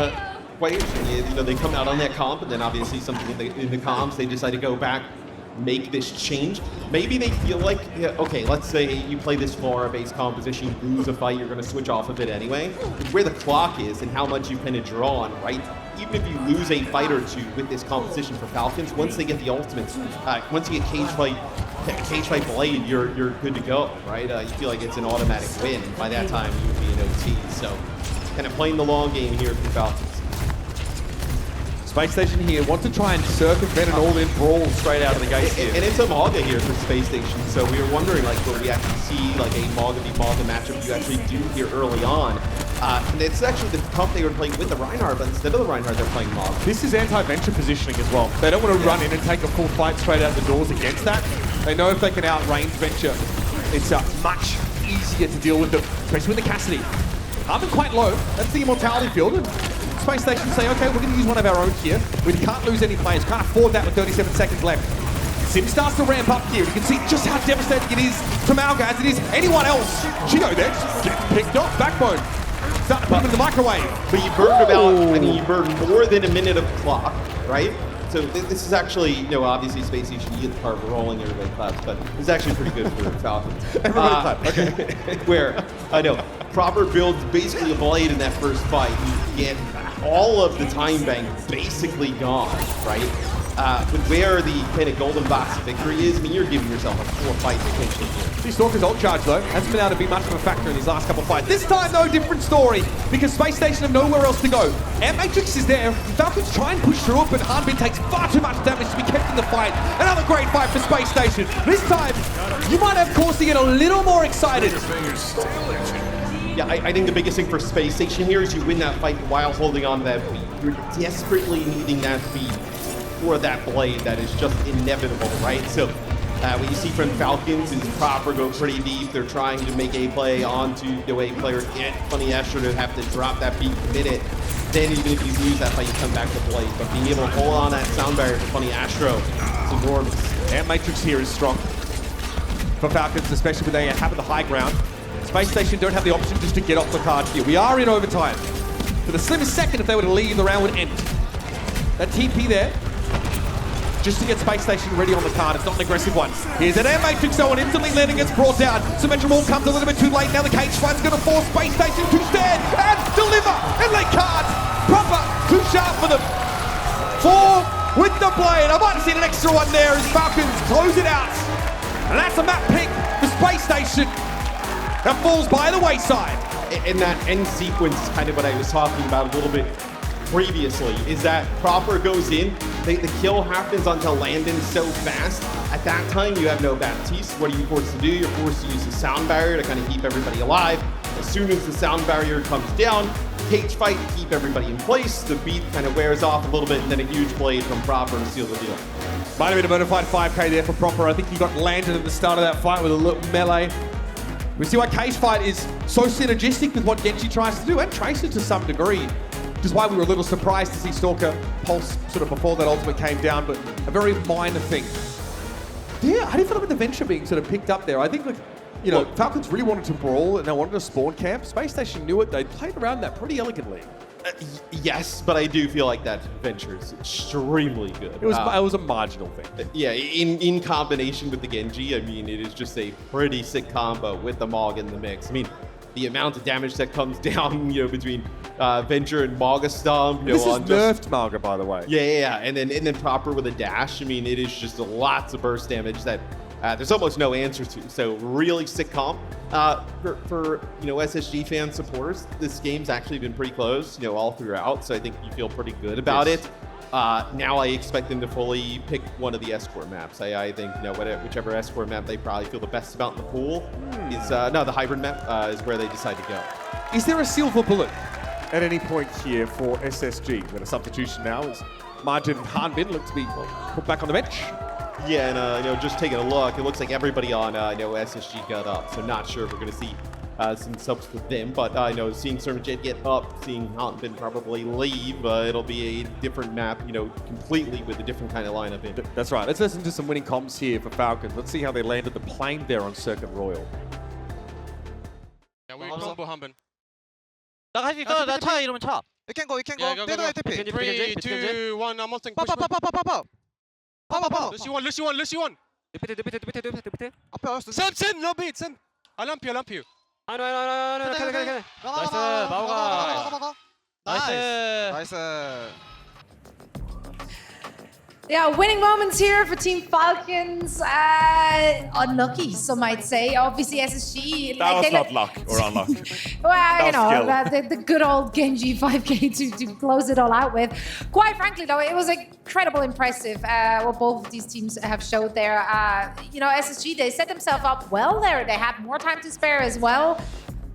Speaker 12: quite interesting. You know, they come out on that comp, and then obviously something in the comps, they decide to go back, make this change. Maybe they feel like, yeah, okay, let's say you play this Farah-based composition, you lose a fight, you're going to switch off of it anyway. Where the clock is and how much you kind of draw on, right? Even if you lose a fight or two with this composition for Falcons, once they get the ultimates, once you get cage fight blade, you're good to go, right? You feel like it's an automatic win. By that time, you would be in OT. So, kind of playing the long game here for Falcons.
Speaker 5: Spacestation here want to try and circumvent an all-in brawl straight out of the gates here.
Speaker 12: And it's a Maga here for Spacestation, so we were wondering, like, will we actually see like a Maga v Maga matchup you actually do here early on? And it's actually the comp they were playing with the Reinhardt, but instead of the Reinhardt, they're playing Maga.
Speaker 5: This is anti-venture positioning as well. They don't want to run in and take a full fight straight out the doors against that. They know if they can outrange Venture, it's much easier to deal with them, especially with the Cassidy. Harmon quite low, that's the immortality field. Spacestation say, okay, we're going to use one of our own here. We can't lose any players, can't afford that with 37 seconds left. Sim starts to ramp up here. You can see just how devastating it is to Malga as it is anyone else. Chido there, get picked off, Backbone. Starting to put him in the microwave.
Speaker 12: But you burned about, I mean, you burned more than a minute of clock, right? So this is actually, you know, obviously Spacestation, you get the part rolling, everybody claps, but it's actually pretty good for Falcons.
Speaker 5: Everybody clap, okay.
Speaker 12: Where, I know, proper builds basically a blade in that first fight. You get all of the time bank basically gone, right? But where the kind of golden box victory is, I mean, you're giving yourself a 4-fight potentially here.
Speaker 5: See, Stalker's ult charge, though, hasn't been able to be much of a factor in his last couple of fights. This time, though, different story, because Spacestation have nowhere else to go. Air Matrix is there. Falcons try and push through it, but Hardbin takes far too much damage to be kept in the fight. Another great fight for Spacestation. This time, you might have cause to get a little more excited.
Speaker 12: Yeah, I think the biggest thing for Spacestation here is you win that fight while holding on to that beat. You're desperately needing that beat for that blade that is just inevitable, right? So what you see from Falcons is proper go pretty deep. They're trying to make a play onto the way players get Funny Astro to have to drop that beat, commit it. Then even if you lose that fight, you come back to blade. But being able to hold on that sound barrier for Funny Astro is enormous.
Speaker 5: Air Matrix here is strong for Falcons, especially when they have the high ground. Spacestation don't have the option just to get off the card here. We are in overtime. For the slimmest second, if they were to leave, the round would end. That TP there, just to get Spacestation ready on the card. It's not an aggressive one. Here's an Air Matrix though, and instantly landing gets brought down. Symmetrical comes a little bit too late. Now the cage fight's going to force Spacestation to stand and deliver. And late cards, proper, too sharp for them. 4 with the blade. I might have seen an extra one there as Falcons close it out. And that's a map pick for Spacestation. That falls by the wayside.
Speaker 12: And that end sequence is kind of what I was talking about a little bit previously, is that proper goes in, the kill happens onto Landon so fast. At that time, you have no Baptiste. What are you forced to do? You're forced to use the sound barrier to kind of keep everybody alive. As soon as the sound barrier comes down, cage fight, keep everybody in place. The beat kind of wears off a little bit, and then a huge blade from Proper to seal the deal.
Speaker 4: Might have been a bona fide 5k there for Proper. I think he got landed at the start of that fight with a little melee. We see why cage fight is so synergistic with what Genji tries to do, and Tracer to some degree. Which is why we were a little surprised to see Stalker pulse sort of before that ultimate came down, but a very minor thing. Yeah, how do you feel about the Venture being sort of picked up there? I think, like, you know, Falcons really wanted to brawl and they wanted to spawn camp. Spacestation knew it. They played around that pretty elegantly.
Speaker 12: Yes, but I do feel like that Venture is extremely good.
Speaker 4: It was a marginal thing.
Speaker 12: Yeah, in combination with the Genji, I mean, it is just a pretty sick combo with the Mog in the mix. I mean, the amount of damage that comes down, you know, between Venture and Mauga Stomp.
Speaker 4: This is nerfed Mauga, by the way.
Speaker 12: Yeah, and then Proper with a dash. I mean, it is just lots of burst damage that there's almost no answer to. So really sick comp. For you know, SSG fan supporters, this game's actually been pretty close, you know, all throughout. So I think you feel pretty good about it. Now I expect them to fully pick one of the escort maps. I think, you know, whichever escort map they probably feel the best about in the pool is the hybrid map is where they decide to go.
Speaker 4: Is there a silver bullet at any point here for SSG? With a substitution now as Margin and Hanbin look to be put back on the bench.
Speaker 12: Yeah, and you know, just taking a look, it looks like everybody on you know, SSG got up. So not sure if we're going to see some subs for them, but you know, seeing Sermjet get up, seeing Hanbin probably leave, it'll be a different map, you know, completely with a different kind of lineup in.
Speaker 4: That's right. Let's listen to some winning comms here for Falcons. Let's see how they landed the plane there on Circuit Royal.
Speaker 13: Yeah, we combo Hanbin.
Speaker 14: 나갈 수 있어. 나 차 이러면 차.
Speaker 10: We can go.
Speaker 13: Yeah, go. 3, 2, 1, I'm ulting. Push. Lucy one. Sam, no beat, Sam. I lump you.
Speaker 14: 나이스. 마오가. 나이스.
Speaker 1: Yeah, winning moments here for Team Falcons. Unlucky, some might say. Obviously, SSG.
Speaker 2: That was not luck or unluck.
Speaker 1: Well, you know, the good old Genji 5K to close it all out with. Quite frankly, though, it was incredibly impressive what both of these teams have showed there. You know, SSG, they set themselves up well there. They had more time to spare as well.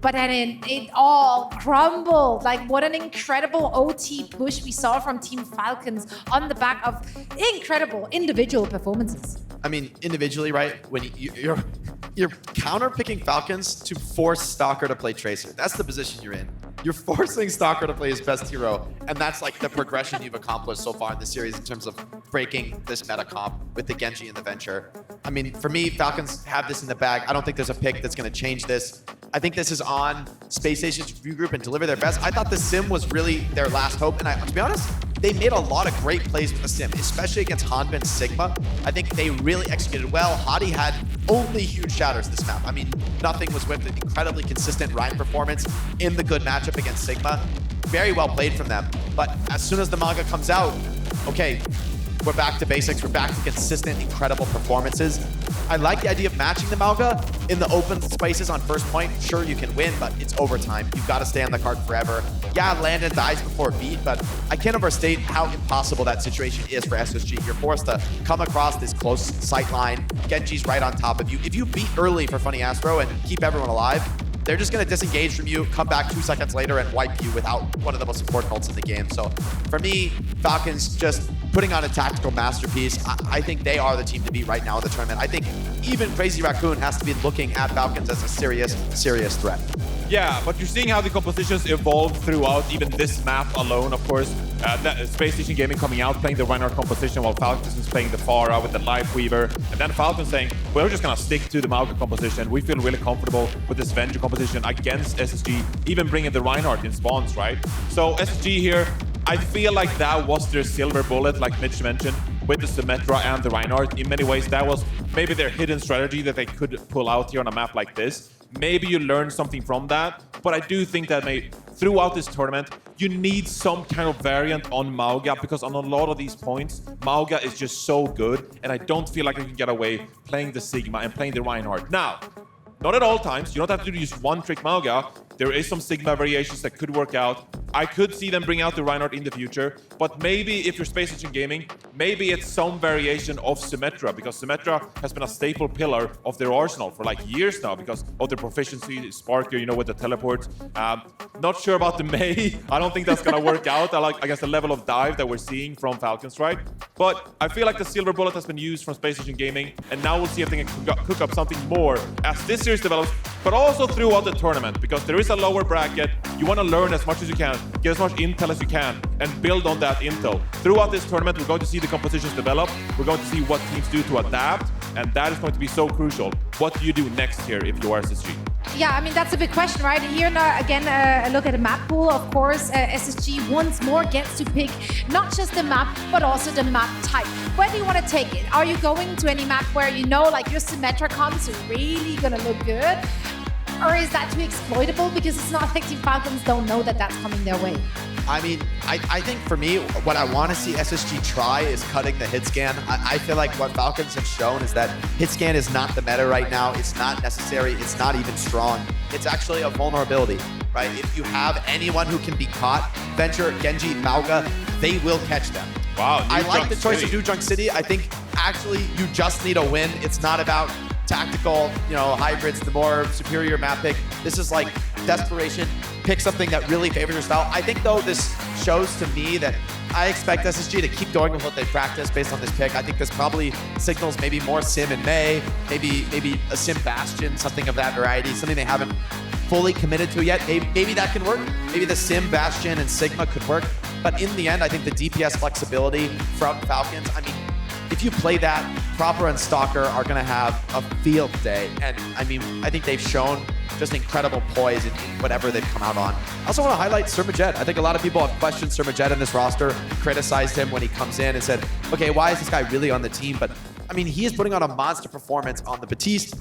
Speaker 1: But then it all crumbled. Like, what an incredible OT push we saw from Team Falcons on the back of incredible individual performances.
Speaker 3: I mean, individually, right? When you're counter-picking Falcons to force Stalker to play Tracer. That's the position you're in. You're forcing Stalker to play his best hero, and that's like the progression you've accomplished so far in the series in terms of breaking this meta comp with the Genji and the Venture. I mean, for me, Falcons have this in the bag. I don't think there's a pick that's going to change this. I think this is on Spacestation's review group and deliver their best. I thought the Sim was really their last hope, and to be honest, they made a lot of great plays with the Sim, especially against Hanbin Sigma. I think they really executed well. Hadi had only huge shatters this map. I mean, nothing was with an incredibly consistent Ryan performance in the good matchup against Sigma. Very well played from them. But as soon as the manga comes out, okay, we're back to basics. We're back to consistent, incredible performances. I like the idea of matching the Mauga in the open spaces on first point. Sure, you can win, but it's overtime. You've got to stay on the card forever. Yeah, Landon dies before beat, but I can't overstate how impossible that situation is for SSG. You're forced to come across this close sight line. Genji's right on top of you. If you beat early for Funny Astro and keep everyone alive, they're just going to disengage from you, come back 2 seconds later, and wipe you without one of the most important ults in the game. So for me, Falcons just putting on a tactical masterpiece. I think they are the team to beat right now in the tournament. I think even Crazy Raccoon has to be looking at Falcons as a serious, serious threat.
Speaker 2: Yeah, but you're seeing how the compositions evolve throughout even this map alone, of course. Spacestation Gaming coming out, playing the Reinhardt composition, while Falcons is playing the Pharah with the Life Weaver. And then Falcons saying, we're just going to stick to the Mauga composition. We feel really comfortable with this Venture composition against SSG, even bringing the Reinhardt in spawns, right? So SSG here, I feel like that was their silver bullet, like Mitch mentioned, with the Symmetra and the Reinhardt. In many ways, that was maybe their hidden strategy that they could pull out here on a map like this. Maybe you learn something from that, but I do think that throughout this tournament, you need some kind of variant on Mauga, because on a lot of these points, Mauga is just so good, and I don't feel like I can get away playing the Sigma and playing the Reinhardt. Now, not at all times. You don't have to use one trick Mauga. There is some Sigma variations that could work out. I could see them bring out the Reinhardt in the future, but maybe if you're Spacestation Gaming, maybe it's some variation of Symmetra, because Symmetra has been a staple pillar of their arsenal for like years now because of their proficiency, Sparker, you know, with the teleport. Not sure about the Mei. I don't think that's gonna work out. I guess the level of dive that we're seeing from Falcons, right? But I feel like the Silver Bullet has been used from Spacestation Gaming, and now we'll see if they can cook up something more as this series develops, but also throughout the tournament, because there is a lower bracket. You want to learn as much as you can, get as much intel as you can, and build on that intel. Throughout this tournament, we're going to see the compositions develop. We're going to see what teams do to adapt, and that is going to be so crucial. What do you do next year if you are SSG?
Speaker 1: Yeah, I mean, that's a big question, right? Here now, again, a look at the map pool. Of course, SSG once more gets to pick not just the map, but also the map type. Where do you want to take it? Are you going to any map where you know, like, your Symmetra comps are really going to look good? Or is that too exploitable? Because it's not like Team Falcons don't know that that's coming their way.
Speaker 3: I mean, I think for me, what I want to see SSG try is cutting the hit scan. I feel like what Falcons have shown is that hit scan is not the meta right now. It's not necessary. It's not even strong. It's actually a vulnerability, right? If you have anyone who can be caught, Venture, Genji, Mauga, they will catch them.
Speaker 2: Wow,
Speaker 3: I like the choice of New Junk City. I think actually you just need a win. It's not about tactical, you know, hybrids, the more superior map pick. This is like desperation. Pick something that really favors your style. I think, though, this shows to me that I expect SSG to keep going with what they practice based on this pick. I think this probably signals maybe more Sim in Mei, maybe a Sim Bastion, something of that variety, something they haven't fully committed to yet. Maybe that can work. Maybe the Sim, Bastion, and Sigma could work. But in the end, I think the DPS flexibility from Falcons, I mean, if you play that, Proper and Stalker are going to have a field day. And I mean, I think they've shown just incredible poise in whatever they've come out on. I also want to highlight Surmajet. I think a lot of people have questioned Surmajet in this roster, criticized him when he comes in and said, okay, why is this guy really on the team? But I mean, he is putting on a monster performance on the Batiste.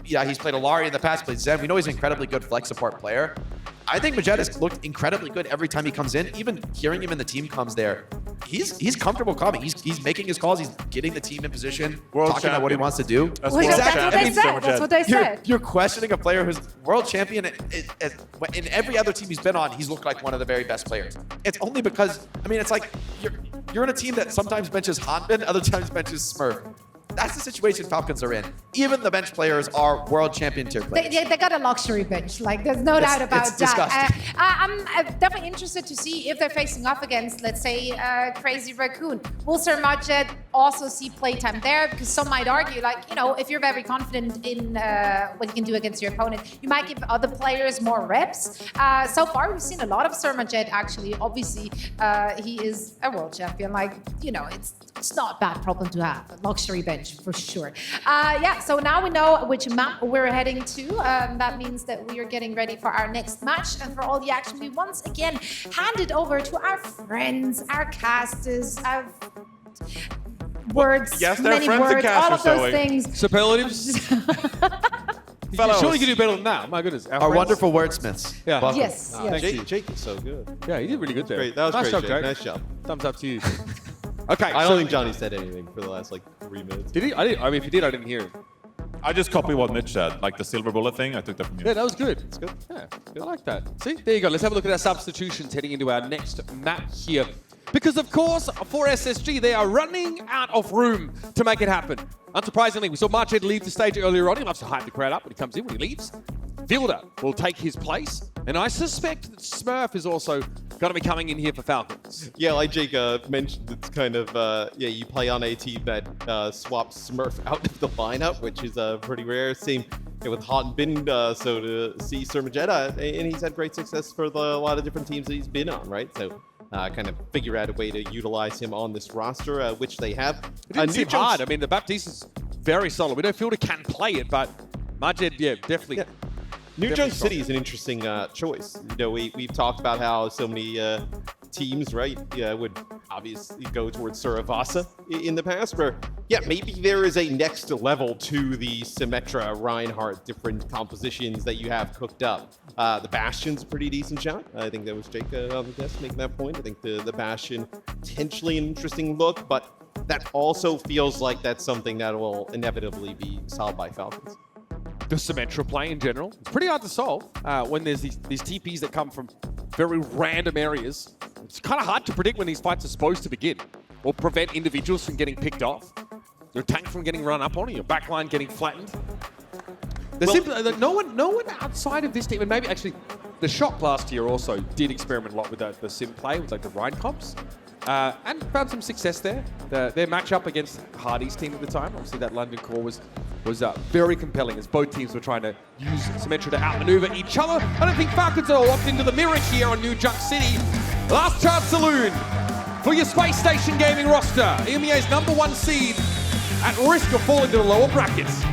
Speaker 3: Yeah, he's played Alari in the past, played Zen. We know he's an incredibly good flex support player. I think Majed has looked incredibly good every time he comes in. Even hearing him in the team comes there, he's comfortable coming. He's making his calls. He's getting the team in position, talking about what he wants to do.
Speaker 1: That's what they said. That's what they said.
Speaker 3: You're questioning a player who's world champion. In every other team he's been on, he's looked like one of the very best players. It's only because, I mean, it's like you're in a team that sometimes benches Hanbin, other times benches Smurf. That's the situation Falcons are in. Even the bench players are world champion tier players.
Speaker 1: They got a luxury bench. Like, there's no doubt about
Speaker 3: it's
Speaker 1: that. I'm definitely interested to see if they're facing off against, let's say, Crazy Raccoon. Will Surmajet also see playtime there? Because some might argue, like, you know, if you're very confident in what you can do against your opponent, you might give other players more reps. So far, we've seen a lot of Surmajet, actually. Obviously, he is a world champion. Like, you know, it's not a bad problem to have. A luxury bench. For sure. Yeah, so now we know which map we're heading to. That means that we are getting ready for our next match. And for all the action, we once again hand it over to our friends, our casters, our words,
Speaker 2: yes,
Speaker 1: many words, all of those things.
Speaker 4: Superlatives. Surely you can do better than that. My goodness.
Speaker 3: Our wonderful wordsmiths.
Speaker 4: Yeah.
Speaker 3: Welcome.
Speaker 1: Yes. yes.
Speaker 12: Jake is so good.
Speaker 4: Yeah, he did really good there.
Speaker 12: Great. That was
Speaker 4: nice
Speaker 12: great,
Speaker 4: job,
Speaker 12: Jake. Nice job.
Speaker 4: Thumbs up to you. Okay.
Speaker 12: I don't think Johnny said anything for the last like 3 minutes.
Speaker 4: Did he? I mean, if he did, I didn't hear it.
Speaker 2: I just copied what Mitch said, like the silver bullet thing. I took that from you.
Speaker 4: Yeah, that was good. It's good. Yeah, I like that. See, there you go. Let's have a look at our substitutions heading into our next map here. Because, of course, for SSG, they are running out of room to make it happen. Unsurprisingly, we saw Marched leave the stage earlier on. He loves to hype the crowd up when he comes in, when he leaves. Vilda will take his place. And I suspect that Smurf is also going to be coming in here for Falcons.
Speaker 12: Yeah, like Jake mentioned, it's kind of, you play on a team that swaps Smurf out of the lineup, which is pretty rare. Same with Hot and Bin, so to see Surmagetta, and he's had great success for a lot of different teams that he's been on, right? So kind of figure out a way to utilize him on this roster, which they have.
Speaker 4: It didn't seem hard. I mean, the Baptiste is very solid. We know Fielder can play it, but Majed, yeah, definitely. Yeah.
Speaker 12: New Junk City is an interesting choice. You know, we've talked about how so many teams, right, would obviously go towards Suravasa in the past, where, yeah, maybe there is a next level to the Symmetra, Reinhardt, different compositions that you have cooked up. The Bastion's a pretty decent shot. I think that was Jake on the desk making that point. I think the Bastion, potentially an interesting look, but that also feels like that's something that will inevitably be solved by Falcons.
Speaker 5: the Symmetra play in general. It's pretty hard to solve when there's these TPs that come from very random areas. It's kind of hard to predict when these fights are supposed to begin or prevent individuals from getting picked off. Your tank from getting run up on, or your backline getting flattened. No one outside of this team, and maybe actually the Shock last year also did experiment a lot with the sim play with like the Rhine comps. And found some success there. Their matchup against Hardy's team at the time, obviously that London core was very compelling as both teams were trying to use Symmetra to outmaneuver each other. I don't think Falcons are locked into the mirror here on New Junk City. Last chance saloon for your Space Station gaming roster. EMEA's #1 seed at risk of falling to the lower brackets.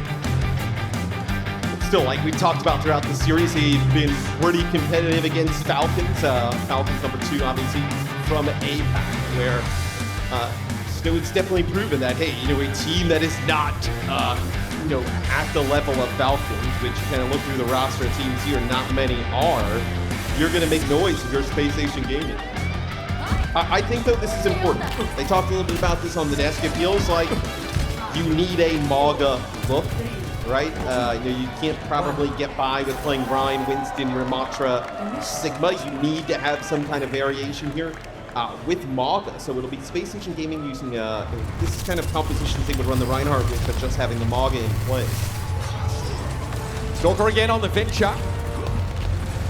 Speaker 12: Still, like we've talked about throughout the series, they've been pretty competitive against Falcons. Falcons #2, obviously, from APAC, where it's definitely proven that, hey, a team that is not, at the level of Falcons, which you kind of look through the roster of teams here, not many are, you're going to make noise if you're Space Station Gaming. I think, though, this is important. They talked a little bit about this on the desk. It feels like you need a MAGA look, right? You can't probably get by with playing Ryan, Winston, Ramatra, Sigma. You need to have some kind of variation here with MAGA. So it'll be Space Station Gaming using this is kind of compositions they would run the Reinhardt with, but just having the MAGA in play.
Speaker 5: Stalker again on the venture.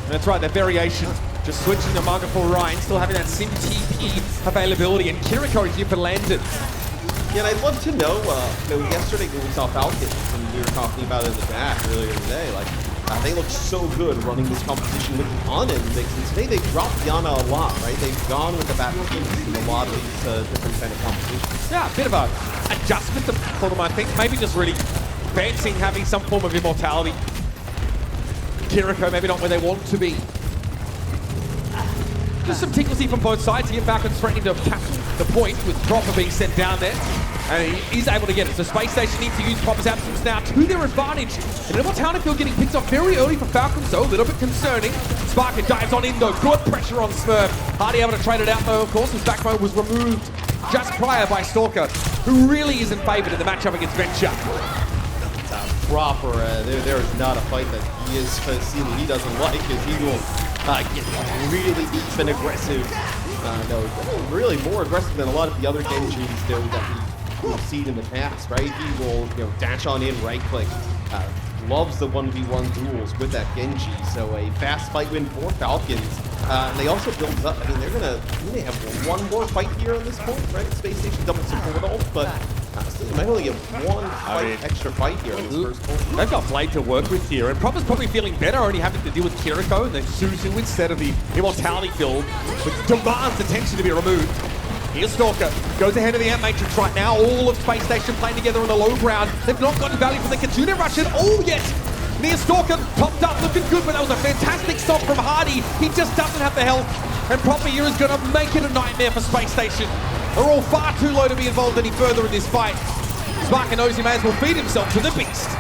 Speaker 5: That's right, that variation. Just switching the MAGA for Ryan, still having that Sim TP availability, and Kiriko here for Landon.
Speaker 12: Yeah, and I'd love to know, yesterday when we saw Falcons, and we were talking about it in the back earlier today, they look so good running this composition with Yana in the mix, and today they've dropped Yana a lot, right? They've gone with the Baptiste in a lot of these different kind of compositions.
Speaker 5: Yeah, a bit of a adjustment for them, I think. Maybe just really fancying having some form of immortality. Kiriko maybe not where they want to be. Just some tickles here from both sides here. Falcons threatening to capture the point with Proper being sent down there. And he is able to get it. So Space Station needs to use Proper's absence now to their advantage. And Immortality Field getting picked off very early for Falcons, so a little bit concerning. Sparker dives on in though. Good pressure on Smurf. Hardy able to trade it out though, of course. His backbone was removed just prior by Stalker, who really isn't favoured in the matchup against Venture.
Speaker 12: Proper, there is not a fight that he is seeing he doesn't like, as he will get really deep and aggressive. Really more aggressive than a lot of the other Genjis that we've seen in the past, right? He will dash on in, right click. Loves the 1v1 duels with that Genji, so a fast fight win for Falcons. And they also build up. I mean, they have one more fight here on this point, right? Space Station double support ult, but they might only get one extra fight here on this first point.
Speaker 5: They've got Blade to work with here, and Proper's probably feeling better only having to deal with Kiriko and then Suzu instead of the Immortality Field, which demands attention to be removed. Here's Stalker, goes ahead of the Ant Matrix right now. All of Space Station playing together on the low ground. They've not gotten value from the Kitsune rush at all yet. Near Stalker, popped up, looking good, but that was a fantastic stop from Hardy. He just doesn't have the health, and Proper here is going to make it a nightmare for Space Station. They're all far too low to be involved any further in this fight. Sparker knows he may as well feed himself to the beast.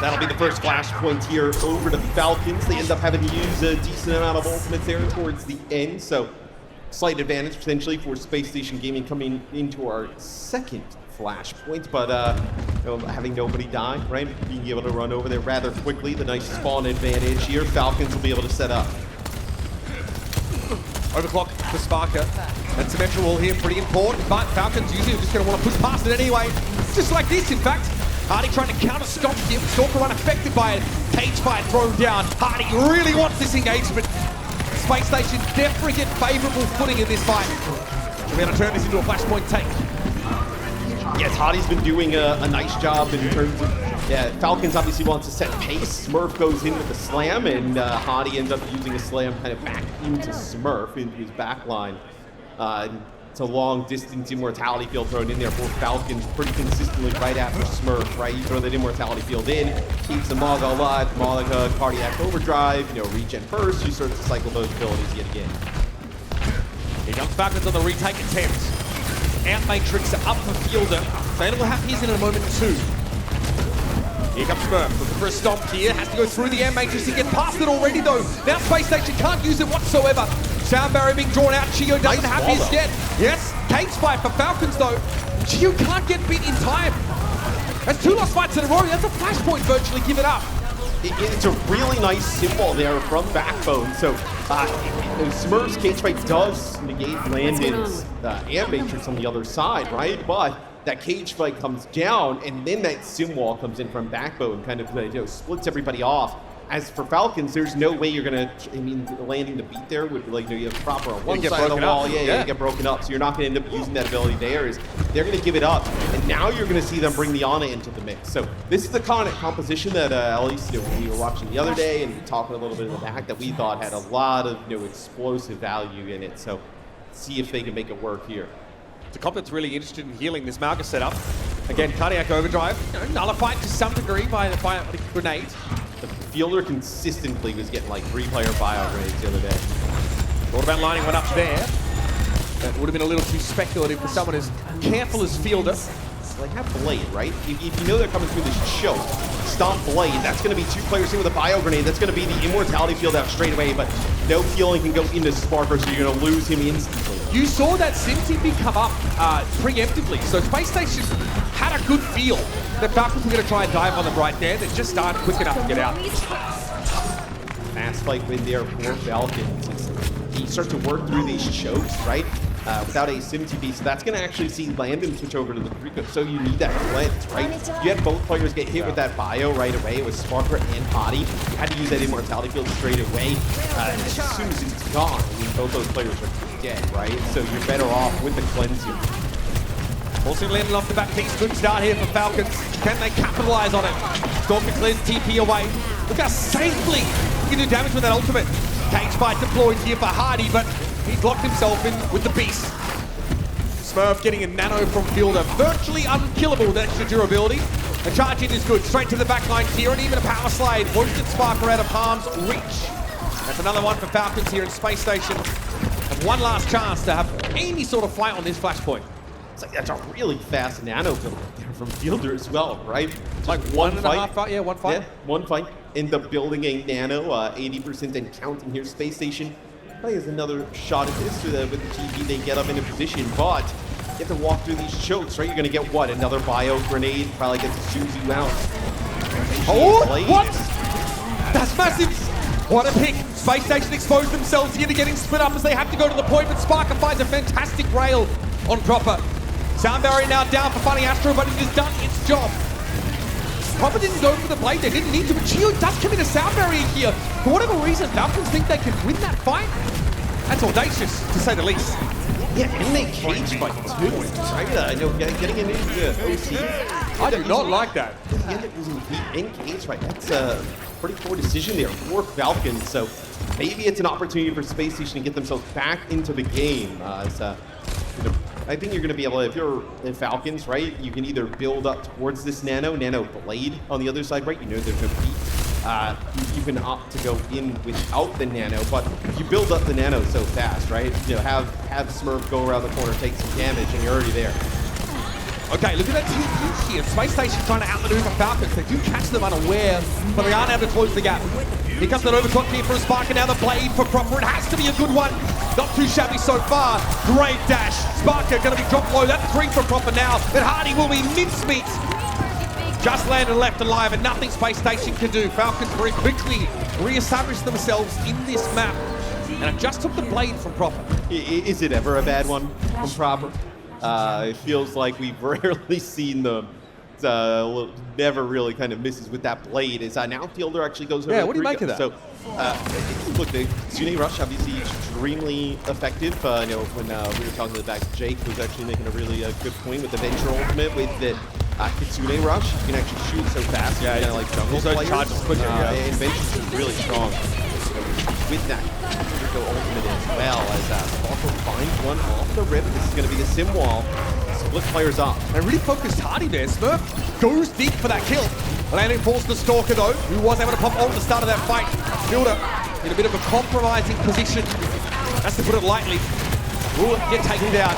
Speaker 12: That'll be the first flashpoint here over to the Falcons. They end up having to use a decent amount of ultimates there towards the end, so slight advantage potentially for Space Station Gaming coming into our second flashpoint, but having nobody die, right? Being able to run over there rather quickly, the nice spawn advantage here. Falcons will be able to set up.
Speaker 5: Overclock for Sparker. And Symmetra wall here, pretty important, but Falcons usually are just going to want to push past it anyway. Just like this, in fact. Hardy trying to counter stomp him. Stalker unaffected by it. Cage fire thrown down. Hardy really wants this engagement. Space Station definitely get favourable footing in this fight. We're going to turn this into a flashpoint take.
Speaker 12: Yes, Hardy's been doing a nice job in terms of, Falcons obviously wants to set pace. Smurf goes in with a slam, and Hardy ends up using a slam kind of back into Smurf, into his back line. It's a long distance immortality field thrown in there for Falcons pretty consistently right after Smurf, right? You throw that immortality field in, keeps the MAGA alive, MAGA cardiac overdrive, regen first, you start to cycle those abilities yet again.
Speaker 5: Here comes Falcons on the retake attempt. Ant Matrix up for Fielder. Fatal will have his in a moment too. Here comes Smurf, looking for a stomp here. Has to go through the Ant Matrix to get past it already though. Now Space Station can't use it whatsoever. Sound barrier being drawn out. Chio doesn't have his yet. Yes, cage fight for Falcons though. Chio can't get beat in time. That's 2 lost fights in a row. That's a flashpoint virtually given up.
Speaker 12: It's a really nice symbol there from Backbone. So Smurf's cage fight does negate Landon's and Matrix on the other side, right? But that cage fight comes down, and then that sim wall comes in from Backbone, kind of splits everybody off. As for Falcons, there's no way you're gonna. I mean, landing the beat there would you have proper on one side of the wall. Yeah, you get broken up. So you're not gonna end up using that ability there. They're gonna give it up, and now you're gonna see them bring the Ana into the mix. So this is the kind of composition that at least we were watching the other day and talking a little bit in the back that we thought had a lot of explosive value in it. So see if they can make it work here.
Speaker 5: The comp that's really interested in healing this Malga setup. Again, cardiac overdrive, nullified to some degree by the grenade.
Speaker 12: The fielder consistently was getting like 3-player bio grades the other day.
Speaker 5: Thought about lining one up there. That would have been a little too speculative for someone as careful as fielder.
Speaker 12: Like have Blade, right? If you know they're coming through this choke, stomp Blade. That's going to be 2 players in with a bio grenade. That's going to be the immortality field out straight away, but no healing can go into Sparker, so you're going to lose him instantly.
Speaker 5: You saw that Sim TP come up preemptively, so Spacestation had a good feel that Falcons were going to try and dive on them right there. They just aren't quick enough to get out.
Speaker 12: Fast fight win there for Falcons. He starts to work through these chokes, right? Without a Sim TP, so that's going to actually see Landon switch over to the Rico. So you need that cleanse, right? You had both players get hit with that bio right away. It was Sparker and Hottie. You had to use that immortality field straight away. As soon as it's gone, I mean, both those players are dead, right? So you're better off with the cleanse here.
Speaker 5: Forcing Landon off the back piece. Good start here for Falcons. Can they capitalize on it? Stalker clears TP away. Look how safely he can do damage with that ultimate. Cage fight deployed here for Hardy, but he's locked himself in with the beast. Smurf getting a nano from fielder. Virtually unkillable with extra durability. The charge in is good. Straight to the back line here, and even a power slide. Roasted Sparker out of harm's reach. That's another one for Falcons here in Space Station. And one last chance to have any sort of fight on this flashpoint.
Speaker 12: It's like that's a really fast nano build there from fielder as well, right?
Speaker 5: It's like one and a half fight. Yeah, one fight.
Speaker 12: Yeah, one fight. End up building a nano, 80% and counting here. Space Station probably has another shot at this with the TP. They get up into position, but you have to walk through these chokes, right? You're gonna get what? Another bio grenade. Probably gets a Suzu out.
Speaker 5: Oh, what? That's massive. What a pick. Space Station exposed themselves here to getting split up as they have to go to the point, but Sparker finds a fantastic rail on Proper. Sound barrier now down for Funny Astro, but it has done its job. Proper didn't go for the blade, they didn't need to, but Gio does commit a sound barrier here. For whatever reason, Falcons think they can win that fight. That's audacious, to say the least.
Speaker 12: Yeah, and they cage fight too, right? I know getting into OC.
Speaker 5: I do not like that.
Speaker 12: He ended up using heat in cage fight. That's a pretty poor decision there for Falcons. So maybe it's an opportunity for Space Station to get themselves back into the game. I think you're going to be able to, if you're in Falcons, right, you can either build up towards this nano blade on the other side, right? You know there's no beat. You can opt to go in without the nano, but if you build up the nano so fast, right, have Smurf go around the corner, take some damage, and you're already there.
Speaker 5: Okay, look at that TP here. Space Station trying to outmaneuver Falcons. They do catch them unaware, but they aren't able to close the gap. Here comes that overclock here for a spark, and now the blade for Proper. It has to be a good one. Not too shabby so far. Great dash. Sparker going to be dropped low. That's 3 for Proper now. But Hardy will be mincemeat. Just landed left alive, and nothing Space Station can do. Falcons very quickly re-establish themselves in this map. And it just took the blade from Proper.
Speaker 12: Is it ever a bad one from Proper? It feels like we've rarely seen them. Never really kind of misses with that blade. Is now fielder actually goes over.
Speaker 5: Yeah, what do you make of that?
Speaker 12: So, look, the Kitsune Rush obviously extremely effective. When we were talking to the back, Jake was actually making a really good point with the Venture Ultimate with the Kitsune Rush. You can actually shoot so fast. Yeah, kind of like jungle players.
Speaker 5: Charges quicker,
Speaker 12: and Venture's is really strong. So with that Ultimate as well, as Sparkle finds one off the rip. This is going to be the sim wall. Split players up.
Speaker 5: They really focused Hardy there. Smurf goes deep for that kill. Landing falls the Stalker though, who was able to pop ult at the start of that fight. Fielder in a bit of a compromising position. That's to put it lightly. Will get taken down.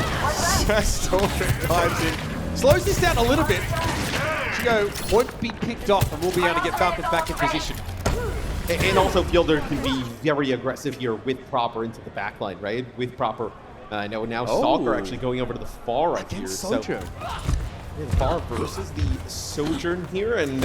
Speaker 5: Stalker dives in. Slows this down a little bit. Gio won't be picked off and we'll be able to get Falcons back in position.
Speaker 12: And also fielder can be very aggressive here with Proper into the backline, right? With Proper. Now Stalker actually going over to the far right here. So Bar versus the Sojourn here, and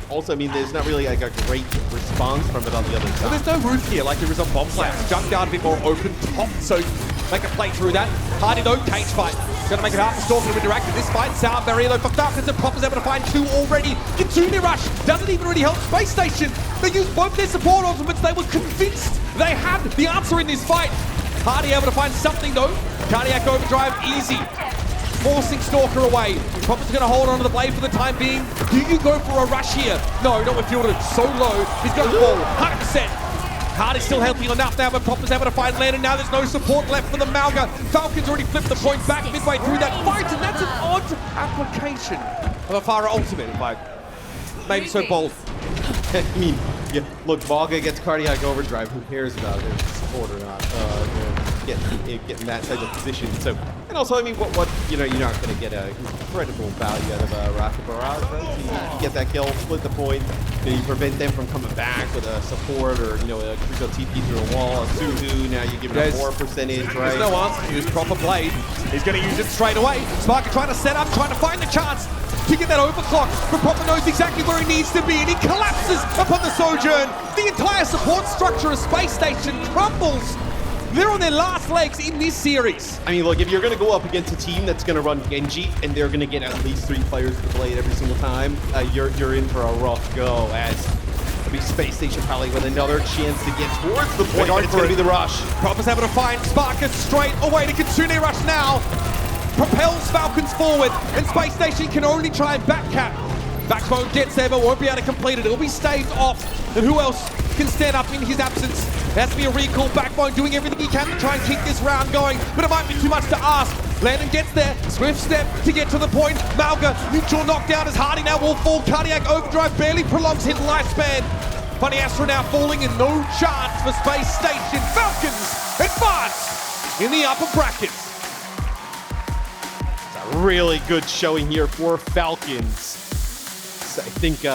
Speaker 12: also, I mean, there's not really like a great response from it on the other side.
Speaker 5: So there's no roof here like there is on Bomb Slams. Junkyard a bit more open top, so they can play through that. Hardy though, cage fight. Gonna make it hard for Stalker to interact in this fight. Sour barrier though for Falcons, and Proper's able to find 2 already. Kitsune Rush doesn't even really help Space Station. They used both their support ultimates. They were convinced they had the answer in this fight. Hardy able to find something though. Cardiac Overdrive easy. Forcing Stalker away. Proper's going to hold on to the blade for the time being. Do you go for a rush here? No, not with Fielder. So low. He's going to fall. 100%. Hardy's still healthy enough now, but Proper's able to find Landon. Now there's no support left for the Malga. Falcons already flipped the point back midway through that fight, and that's an odd application of a Pharah ultimate, if I maybe so bold.
Speaker 12: I mean, yeah, look, Malga gets Cardiac Overdrive. Who cares about his support or not? Getting that type of position. So, and also, I mean, what you know, you're not going to get a incredible value out of Rocket Barrage. Right? You get that kill, split the point. You prevent them from coming back with a support or, you know, a crucial TP through a wall, a Suzu. Now you're giving a 4%, right?
Speaker 5: There's no answer to use Proper Blade. He's going to use it straight away. Sparker trying to set up, trying to find the chance to get that overclock, but Proper knows exactly where he needs to be, and he collapses upon the Sojourn. The entire support structure of Space Station crumbles. They're on their last legs in this series.
Speaker 12: I mean, look, if you're going to go up against a team that's going to run Genji and they're going to get at least 3 players with the blade every single time, you're in for a rough go, as it'll be Space Station probably with another chance to get towards the point, but it's going to be the rush.
Speaker 5: Proper's able to find Sparkus straight away to Kitsune Rush now. Propels Falcons forward, and Space Station can only try and backcap. Backbone gets there, but won't be able to complete it. It'll be staved off, and who else can stand up in his absence? There has to be a recall. Backbone doing everything he can to try and keep this round going, but it might be too much to ask. Landon gets there, swift step to get to the point. Malga, neutral knockdown as Hardy now will fall. Cardiac Overdrive barely prolongs his lifespan. Funny Astro now falling, and no chance for Space Station. Falcons advance in the upper brackets.
Speaker 12: Really good showing here for Falcons. So I think you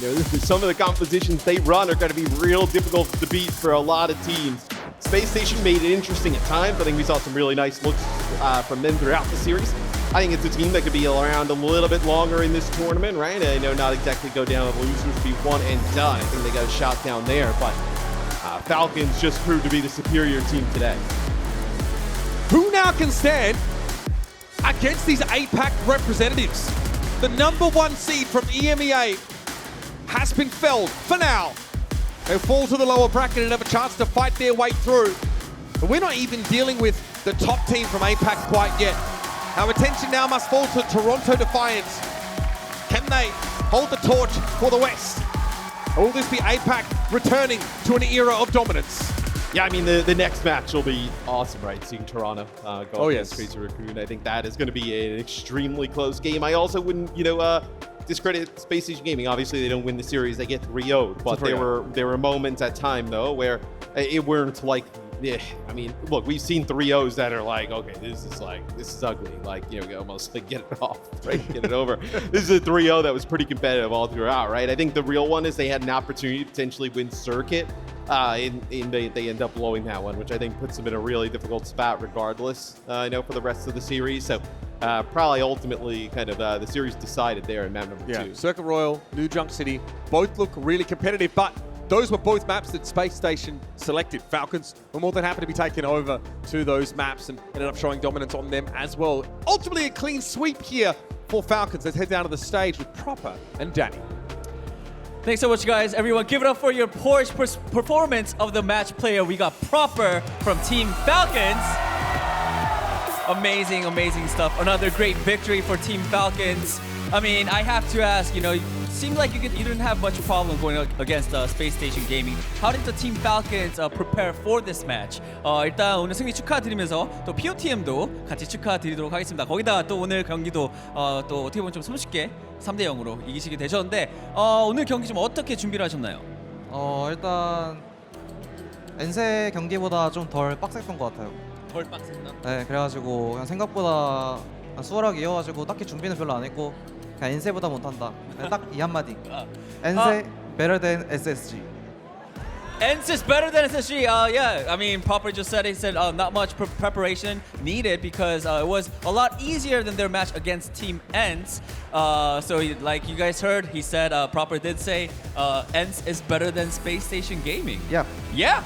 Speaker 12: know, some of the compositions they run are going to be real difficult to beat for a lot of teams. Space Station made it interesting at times. I think we saw some really nice looks from them throughout the series. I think it's a team that could be around a little bit longer in this tournament, right? I know not exactly go down with losers, be one and done. I think they got a shot down there, but Falcons just proved to be the superior team today.
Speaker 5: Who now can stand against these APAC representatives? The #1 seed from EMEA has been felled for now. They'll fall to the lower bracket and have a chance to fight their way through. But we're not even dealing with the top team from APAC quite yet. Our attention now must fall to Toronto Defiance. Can they hold the torch for the West? Or will this be APAC returning to an era of dominance?
Speaker 12: Yeah, I mean, the next match will be awesome, right? Seeing Toronto go against Crazy Raccoon. I think that is going to be an extremely close game. I also wouldn't, you know, discredit Space Station Gaming. Obviously, they don't win the series. They get 3-0'd. But there were moments at time, though, where it weren't like, yeah, I mean, look, we've seen 3-0s that are like, okay, this is ugly. Like, you know, almost like get it off, right? Get it over. This is a 3-0 that was pretty competitive all throughout, right? I think the real one is they had an opportunity to potentially win Circuit. They end up blowing that one, which I think puts them in a really difficult spot regardless, I know, for the rest of the series. So probably ultimately kind of the series decided there in map number 2.
Speaker 5: Circuit Royal, New Junk City, both look really competitive, but those were both maps that Space Station selected. Falcons were more than happy to be taken over to those maps and ended up showing dominance on them as well. Ultimately a clean sweep here for Falcons. Let's head down to the stage with Proper and Danny.
Speaker 7: Thanks so much, guys. Everyone, give it up for your poor performance of the match player. We got Proper from Team Falcons. Amazing, amazing stuff. Another great victory for Team Falcons. I mean, I have to ask, you know, it seemed like you didn't have much problem going against Space Station Gaming. How did the Team Falcons prepare for this match? 일단 오늘 승리 축하드리면서 또 POTM도 같이 축하드리도록 하겠습니다. 거기다가 또 오늘 경기도 또 어떻게 보면 좀 손쉽게 3대0으로 이기시게 되셨는데 오늘 경기 좀 어떻게 준비를 하셨나요?
Speaker 15: 일단 엔세 경기보다 좀 덜 빡셌던 것 같아요.
Speaker 7: 덜 빡셌나?
Speaker 15: 네, 그래가지고 그냥 생각보다 수월하게 이어가지고 딱히 준비는 별로 안 했고 그냥 엔세보다 못한다. 딱 이 한마디. 엔세 better than SSG.
Speaker 7: ENCE is better than SSG. Yeah, I mean, Proper just said, he said not much preparation needed because it was a lot easier than their match against Team ENCE. So like you guys heard, he said, Proper did say ENCE is better than Spacestation Gaming.
Speaker 3: Yeah.
Speaker 7: Yeah.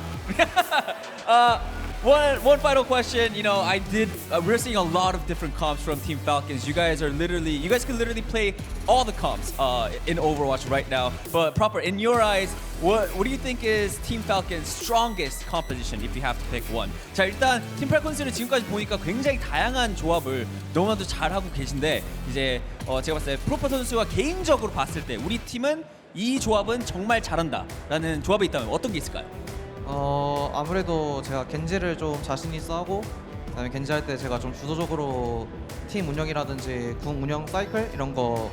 Speaker 7: One final question. You know, we're seeing a lot of different comps from Team Falcons. You guys can literally play all the comps in Overwatch right now. But Proper, in your eyes, what do you think is Team Falcon's strongest composition if you have to pick one? 자, 일단 팀 팔콘스를 지금까지 보니까 굉장히 다양한 조합을 너무나도 잘하고 계신데 이제 제가 봤을 때 프로퍼 선수가 개인적으로 봤을 때 우리 팀은 이 조합은 정말 잘한다라는 조합이 있다면 어떤 게 있을까요?
Speaker 15: 아무래도 제가 겐지를 좀 자신 있어 하고 그다음에 겐지 할 때 제가 좀 주도적으로 팀 운영이라든지 궁 운영 사이클 이런 거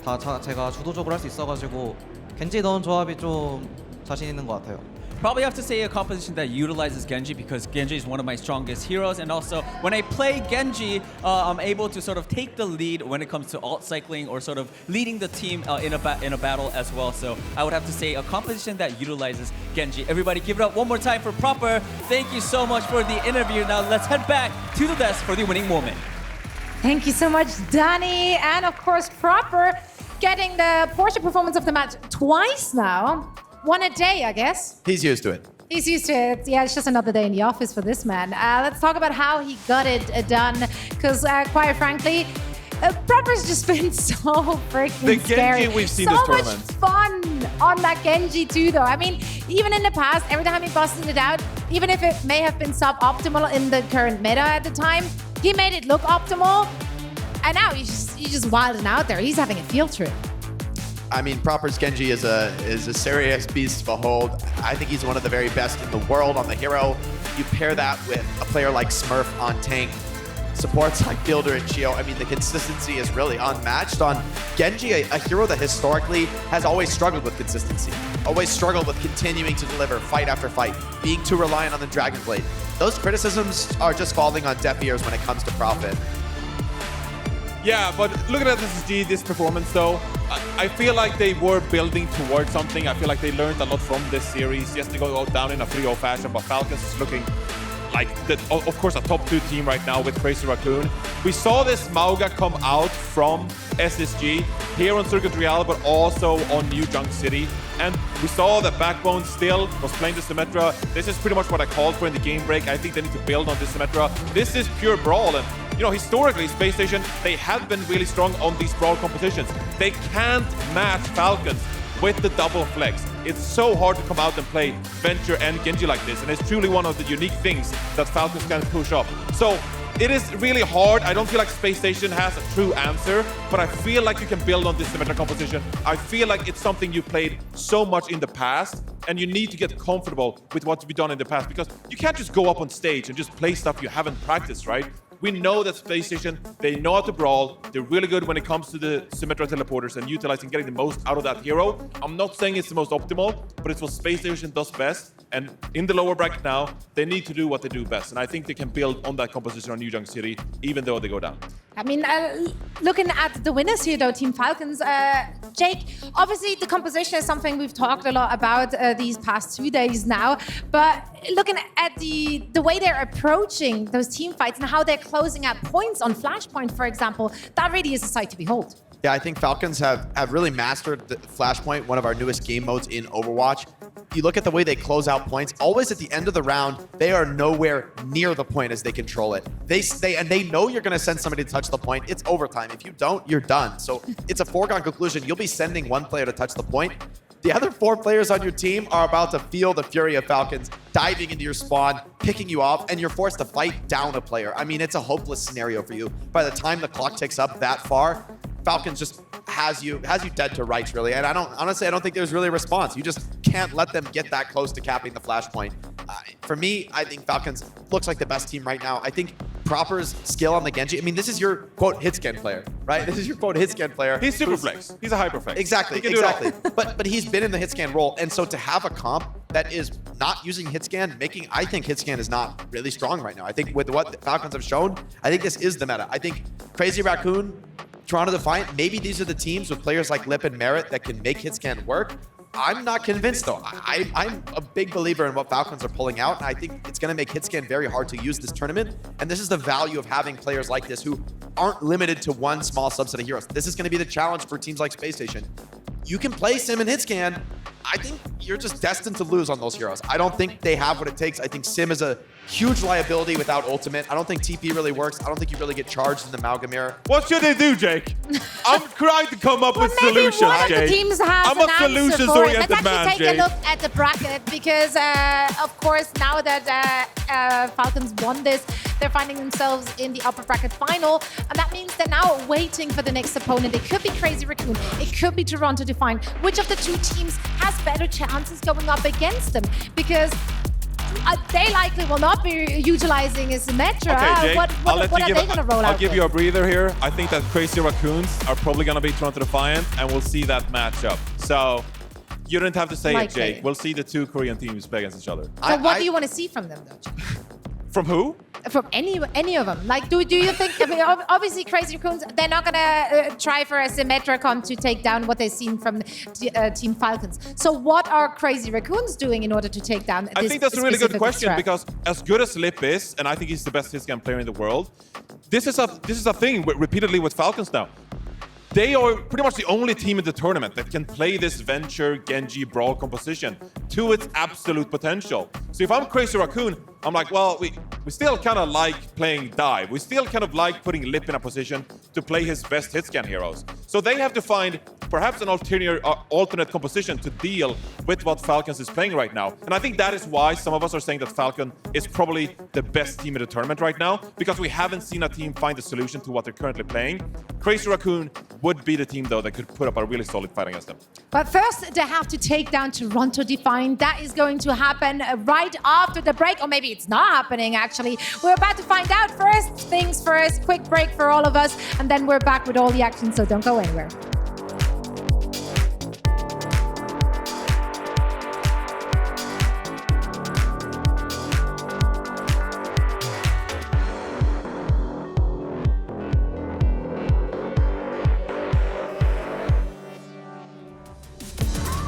Speaker 15: 다 제가 주도적으로 할 수 있어가지고 겐지 넣은 조합이 좀 자신 있는 것 같아요.
Speaker 7: Probably have to say a composition that utilizes Genji because Genji is one of my strongest heroes, and also when I play Genji, I'm able to sort of take the lead when it comes to alt cycling or sort of leading the team in a battle as well. So I would have to say a composition that utilizes Genji. Everybody, give it up one more time for Proper. Thank you so much for the interview. Now let's head back to the desk for the winning moment.
Speaker 1: Thank you so much, Danny, and of course Proper getting the Porsche performance of the match twice now. One a day, I guess.
Speaker 3: He's used to it.
Speaker 1: He's used to it. Yeah, it's just another day in the office for this man. Let's talk about how he got it done. Because quite frankly, Proper's just been so freaking scary.
Speaker 2: Genji we've seen
Speaker 1: so
Speaker 2: this
Speaker 1: much
Speaker 2: tournament.
Speaker 1: fun on that Genji too, though. I mean, even in the past, every time he busted it out, even if it may have been suboptimal in the current meta at the time, he made it look optimal. And now he's just wilding out there. He's having a field trip.
Speaker 3: I mean, Proper's Genji is a serious beast to behold. I think he's one of the very best in the world on the hero. You pair that with a player like Smurf on tank, supports like Fielder and Chio. I mean, the consistency is really unmatched on Genji, a hero that historically has always struggled with consistency, always struggled with continuing to deliver fight after fight, being too reliant on the Dragon Blade. Those criticisms are just falling on deaf ears when it comes to Prophet.
Speaker 2: Yeah, but looking at SSG, this performance though, I feel like they were building towards something. I feel like they learned a lot from this series. Yes, they go down in a 3-0 fashion, but Falcons is looking like, of course, a top 2 team right now with Crazy Raccoon. We saw this Mauga come out from SSG here on Circuit Real, but also on New Junk City. And we saw that Backbone still was playing the Symmetra. This is pretty much what I called for in the game break. I think they need to build on this Symmetra. This is pure brawl. And you know, historically, Spacestation, they have been really strong on these brawl compositions. They can't match Falcons with the double flex. It's so hard to come out and play Venture and Genji like this, and it's truly one of the unique things that Falcons can push up. So it is really hard. I don't feel like Spacestation has a true answer, but I feel like you can build on this Symmetra composition. I feel like it's something you played so much in the past, and you need to get comfortable with what's been done in the past, because you can't just go up on stage and just play stuff you haven't practiced, right? We know that Spacestation, they know how to brawl. They're really good when it comes to the Symmetra teleporters and utilizing, getting the most out of that hero. I'm not saying it's the most optimal, but it's what Spacestation does best. And in the lower bracket now, they need to do what they do best. And I think they can build on that composition on New Junk City, even though they go down.
Speaker 1: I mean, looking at the winners here, though, Team Falcons, Jake, obviously the composition is something we've talked a lot about these past 2 days now. But looking at the way they're approaching those team fights and how they're closing out points on Flashpoint, for example, that really is a sight to behold.
Speaker 3: Yeah, I think Falcons have really mastered the Flashpoint, one of our newest game modes in Overwatch. You look at the way they close out points, always at the end of the round, they are nowhere near the point as they control it. They know you're going to send somebody to touch the point. It's overtime. If you don't, you're done. So it's a foregone conclusion. You'll be sending one player to touch the point. The other 4 players on your team are about to feel the fury of Falcons diving into your spawn, picking you off, and you're forced to fight down a player. I mean, it's a hopeless scenario for you. By the time the clock ticks up that far, Falcons just has you dead to rights, really. And I don't think there's really a response. You just can't let them get that close to capping the Flashpoint. For me, I think Falcons looks like the best team right now. I think Proper's skill on the Genji, I mean, this is your, quote, hitscan player, right? This is your, quote, hitscan player.
Speaker 2: He's super flex. He's a hyper flex.
Speaker 3: Exactly, exactly. But he's been in the hitscan role. And so to have a comp that is not using hitscan, I think hitscan is not really strong right now. I think with what the Falcons have shown, I think this is the meta. I think Crazy Raccoon, Toronto Defiant, maybe these are the teams with players like Lip and Merit that can make hitscan work. I'm not convinced though. I'm a big believer in what Falcons are pulling out, and I think it's going to make Hitscan very hard to use this tournament. And this is the value of having players like this who aren't limited to one small subset of heroes. This is going to be the challenge for teams like Spacestation. You can play Sim and Hitscan. I think you're just destined to lose on those heroes. I don't think they have what it takes. I think Sim is a huge liability without ultimate. I don't think TP really works. I don't think you really get charged in the Malga mirror.
Speaker 2: What should they do, Jake? I'm trying to come up with solutions,
Speaker 1: one of the
Speaker 2: Jake.
Speaker 1: teams has
Speaker 2: I'm
Speaker 1: an
Speaker 2: a
Speaker 1: answer for it.
Speaker 2: solutions-oriented
Speaker 1: Let's
Speaker 2: man,
Speaker 1: actually take
Speaker 2: Jake.
Speaker 1: a look at the bracket because, of course, now that Falcons won this, they're finding themselves in the upper bracket final, and that means they're now waiting for the next opponent. It could be Crazy Raccoon, it could be Toronto Defiant. Which of the two teams has better chances going up against them? Because they likely will not be utilizing a Symmetra.
Speaker 2: Okay, Jake,
Speaker 1: what are they going to roll out?
Speaker 2: I'll give you a breather here. I think that Crazy Raccoons are probably going to be Toronto Defiant, and we'll see that matchup. So you don't have to say it, Jake. We'll see the two Korean teams play against each other.
Speaker 1: So what do you want to see from them, though?
Speaker 2: From who?
Speaker 1: From any of them. Like, do you think? I mean, obviously, Crazy Raccoons, they're not gonna try for a Symmetracon to take down what they've seen from Team Falcons. So, what are Crazy Raccoons doing in order to take down this
Speaker 2: I think that's a really good
Speaker 1: specific
Speaker 2: question
Speaker 1: threat?
Speaker 2: because as good as Lip is, and I think he's the best hitscan player in the world, this is a thing repeatedly with Falcons now. They are pretty much the only team in the tournament that can play this Venture, Genji, Brawl composition to its absolute potential. So if I'm Crazy Raccoon, I'm like, well, we still kind of like playing Dive. We still kind of like putting Lip in a position to play his best hitscan heroes. So they have to find perhaps an alternate composition to deal with what Falcons is playing right now. And I think that is why some of us are saying that Falcon is probably the best team in the tournament right now, because we haven't seen a team find a solution to what they're currently playing. Crazy Raccoon would be the team, though, that could put up a really solid fight against them.
Speaker 1: But first, they have to take down Toronto Defiant. That is going to happen right after the break, or maybe it's not happening, actually. We're about to find out. First things first, quick break for all of us, and then we're back with all the action, so don't go anywhere.